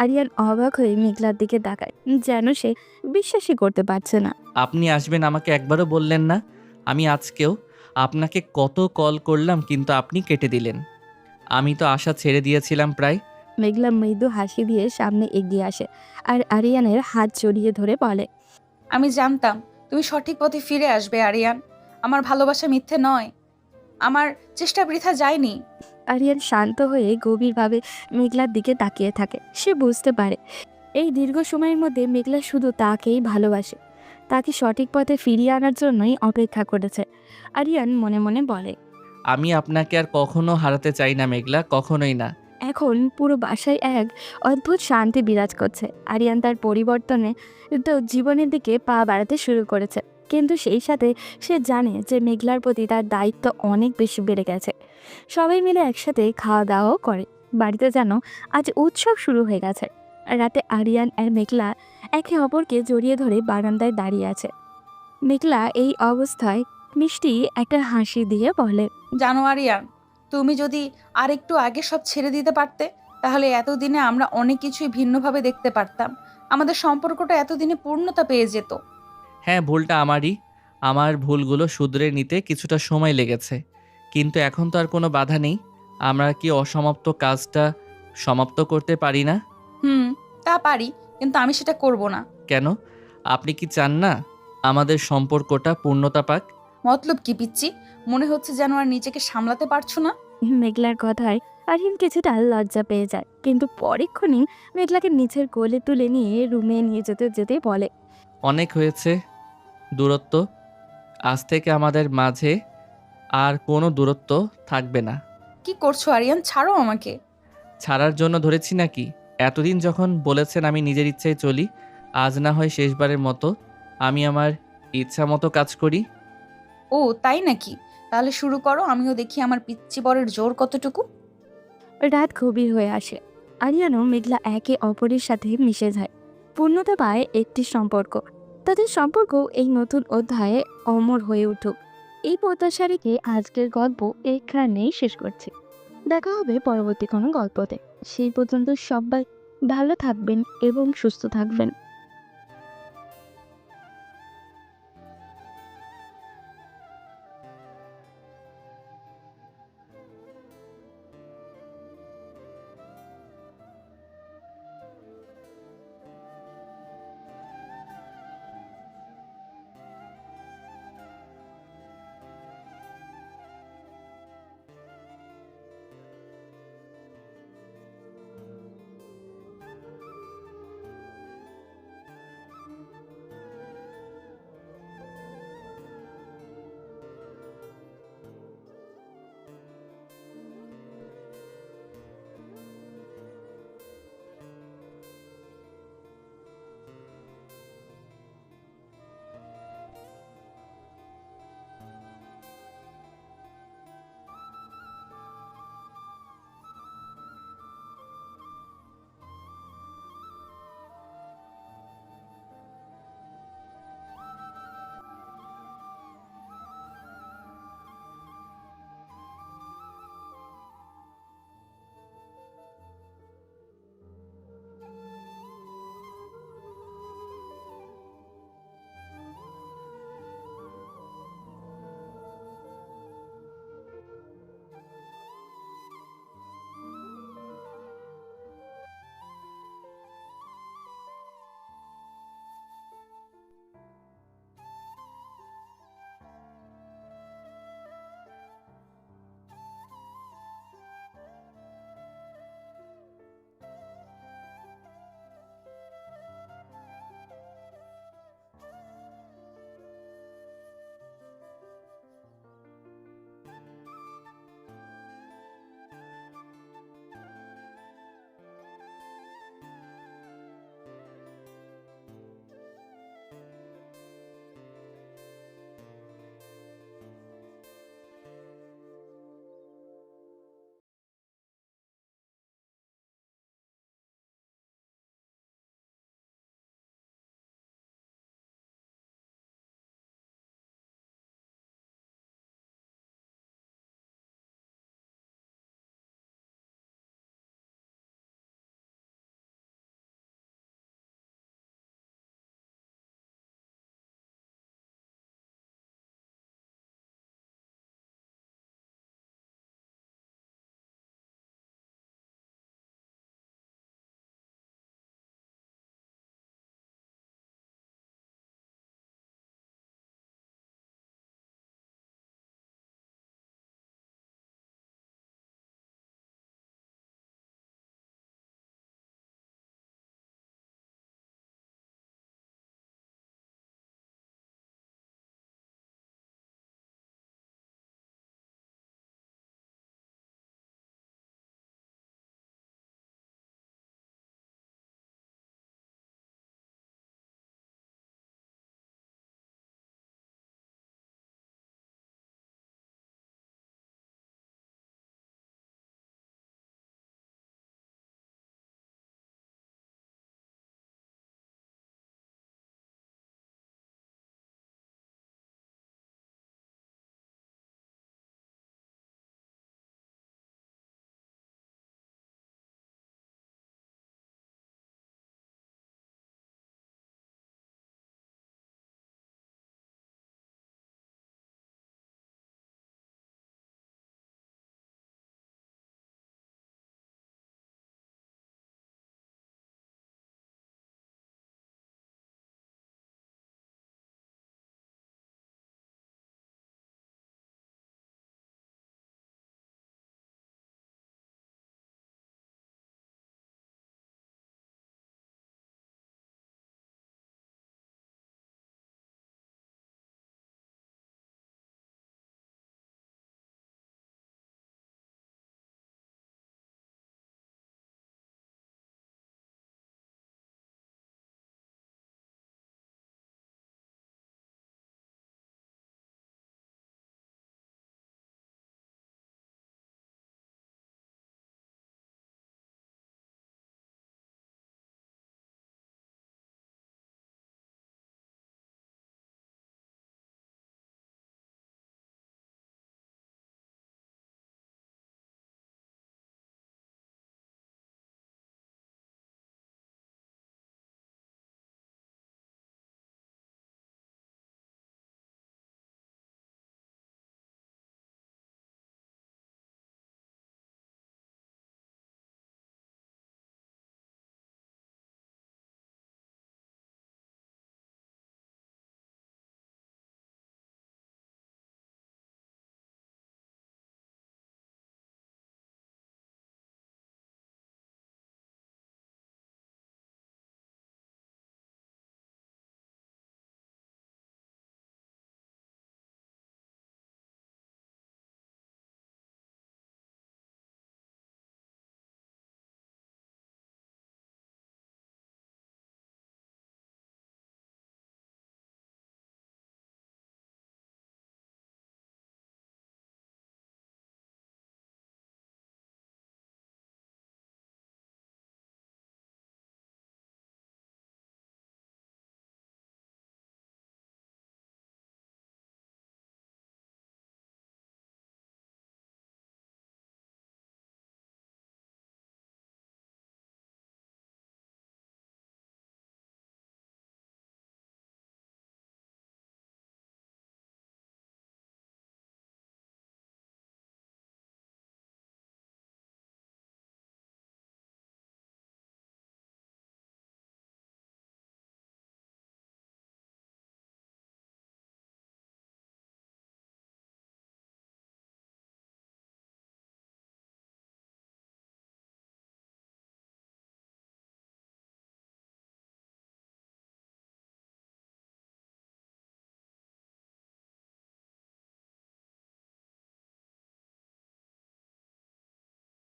Speaker 3: আরিয়ান অবাক হয়ে মেঘলার দিকে তাকায়, যেন সে বিশ্বাসই করতে পারছে না।
Speaker 2: আপনি আসবেন আমাকে একবারও বললেন না? আমি আজকেও আপনাকে কত কল করলাম, কিন্তু আপনি কেটে দিলেন। আমি তো আশা ছেড়ে দিয়েছিলাম প্রায়।
Speaker 3: মেঘলা মৃদু হাসি দিয়ে সামনে এগিয়ে আসে আর আরিয়ানের হাত জড়িয়ে ধরে বলে,
Speaker 1: আমি জানতাম তুমি সঠিক পথে ফিরে আসবে আরিয়ান। আমার ভালোবাসা মিথ্যে নয়, আমার চেষ্টা বৃথা যায়নি।
Speaker 3: আরিয়ান শান্ত হয়ে গভীরভাবে মেঘলার দিকে তাকিয়ে থাকে। সে বুঝতে পারে এই দীর্ঘ সময়ের মধ্যে মেঘলা শুধু তাকেই ভালোবাসে, তাকে সঠিক পথে ফিরিয়ে আনার জন্যই অপেক্ষা করেছে। আরিয়ান মনে মনে বলে,
Speaker 2: আমি আপনাকে আর কখনো হারাতে চাই না মেঘলা, কখনোই না।
Speaker 3: এখন পুরো বাসায় এক অদ্ভুত শান্তি বিরাজ করছে। আরিয়ান তার পরিবর্তনে তো জীবনের দিকে পা বাড়াতে শুরু করেছে, কিন্তু সেই সাথে সে জানে যে মেঘলার প্রতি তার দায়িত্ব অনেক বেশি বেড়ে গেছে। সবাই মিলে একসাথে খাওয়া দাওয়াও করে। বাড়িতে যেন আজ উৎসব শুরু হয়ে গেছে। রাতে আরিয়ান আর মেঘলা একে অপরকে জড়িয়ে ধরে বারান্দায় দাঁড়িয়ে আছে। মেঘলা এই অবস্থায় মিষ্টি একটা হাসি দিয়ে বলে,
Speaker 1: জানো আরিয়ান, তুমি যদি আর একটু আগে সব ছেড়ে দিতে পারতে, তাহলে এতদিনে আমরা অনেক কিছুই ভিন্নভাবে দেখতে পারতাম। আমাদের সম্পর্কটা এতদিনে পূর্ণতা পেয়ে যেত।
Speaker 2: হ্যাঁ, ভুলটা আমারই। আমার ভুলগুলো শুধরে নিতে কিছুটা সময় লেগেছে, কিন্তু এখন তো আর কোনো বাধা নেই। আমরা কি অসমাপ্ত কাজটা সমাপ্ত করতে পারি না?
Speaker 1: তা পারি, কিন্তু আমি সেটা করব না।
Speaker 2: কেন? আপনি কি চান না আমাদের সম্পর্কটা পূর্ণতা পাক?
Speaker 1: মতলব কি পিচ্ছি? মনে হচ্ছে যেন আর নিজেকে সামলাতে পারছো না।
Speaker 3: মেঘলার কথায় আরিয়ান কিছুটা লজ্জা পেয়ে যায়, কিন্তু পরেক্ষণই মেঘলাকে নিচের কোলে তুলে নিয়ে রুমে নিয়ে যেতে যেতে বলে,
Speaker 2: অনেক হয়েছে দূরত্ব। আজ থেকে আমাদের মাঝে আর কোনো দূরত্ব থাকবে না।
Speaker 1: কি করছো আরিয়ান? ছাড়ো আমাকে।
Speaker 2: ছাড়ার জন্য ধরেছি নাকি? এতদিন যখন বলেছেন আমি নিজের ইচ্ছায় চলি, আজ না হয় শেষবারের মতো আমি আমার ইচ্ছা মতো কাজ করি।
Speaker 1: ও তাই নাকি? তাহলে শুরু করো, আমিও দেখি আমার পিচ্চি বরের জোর কতটুকু।
Speaker 3: রাত গভীর হয়ে আসে। আরিয়ান ও মেঘলা একে অপরের সাথে মিশে যায়। পূর্ণতা পায় একটি সম্পর্ক। তাদের সম্পর্ক এই নতুন অধ্যায়ে অমর হয়ে উঠুক, এই প্রত্যাশা রেখে আজকের গল্প এখানেই শেষ করছি। দেখা হবে পরবর্তী কোনো গল্পতে। সেই পর্যন্ত সবাই ভালো থাকবেন এবং সুস্থ থাকবেন।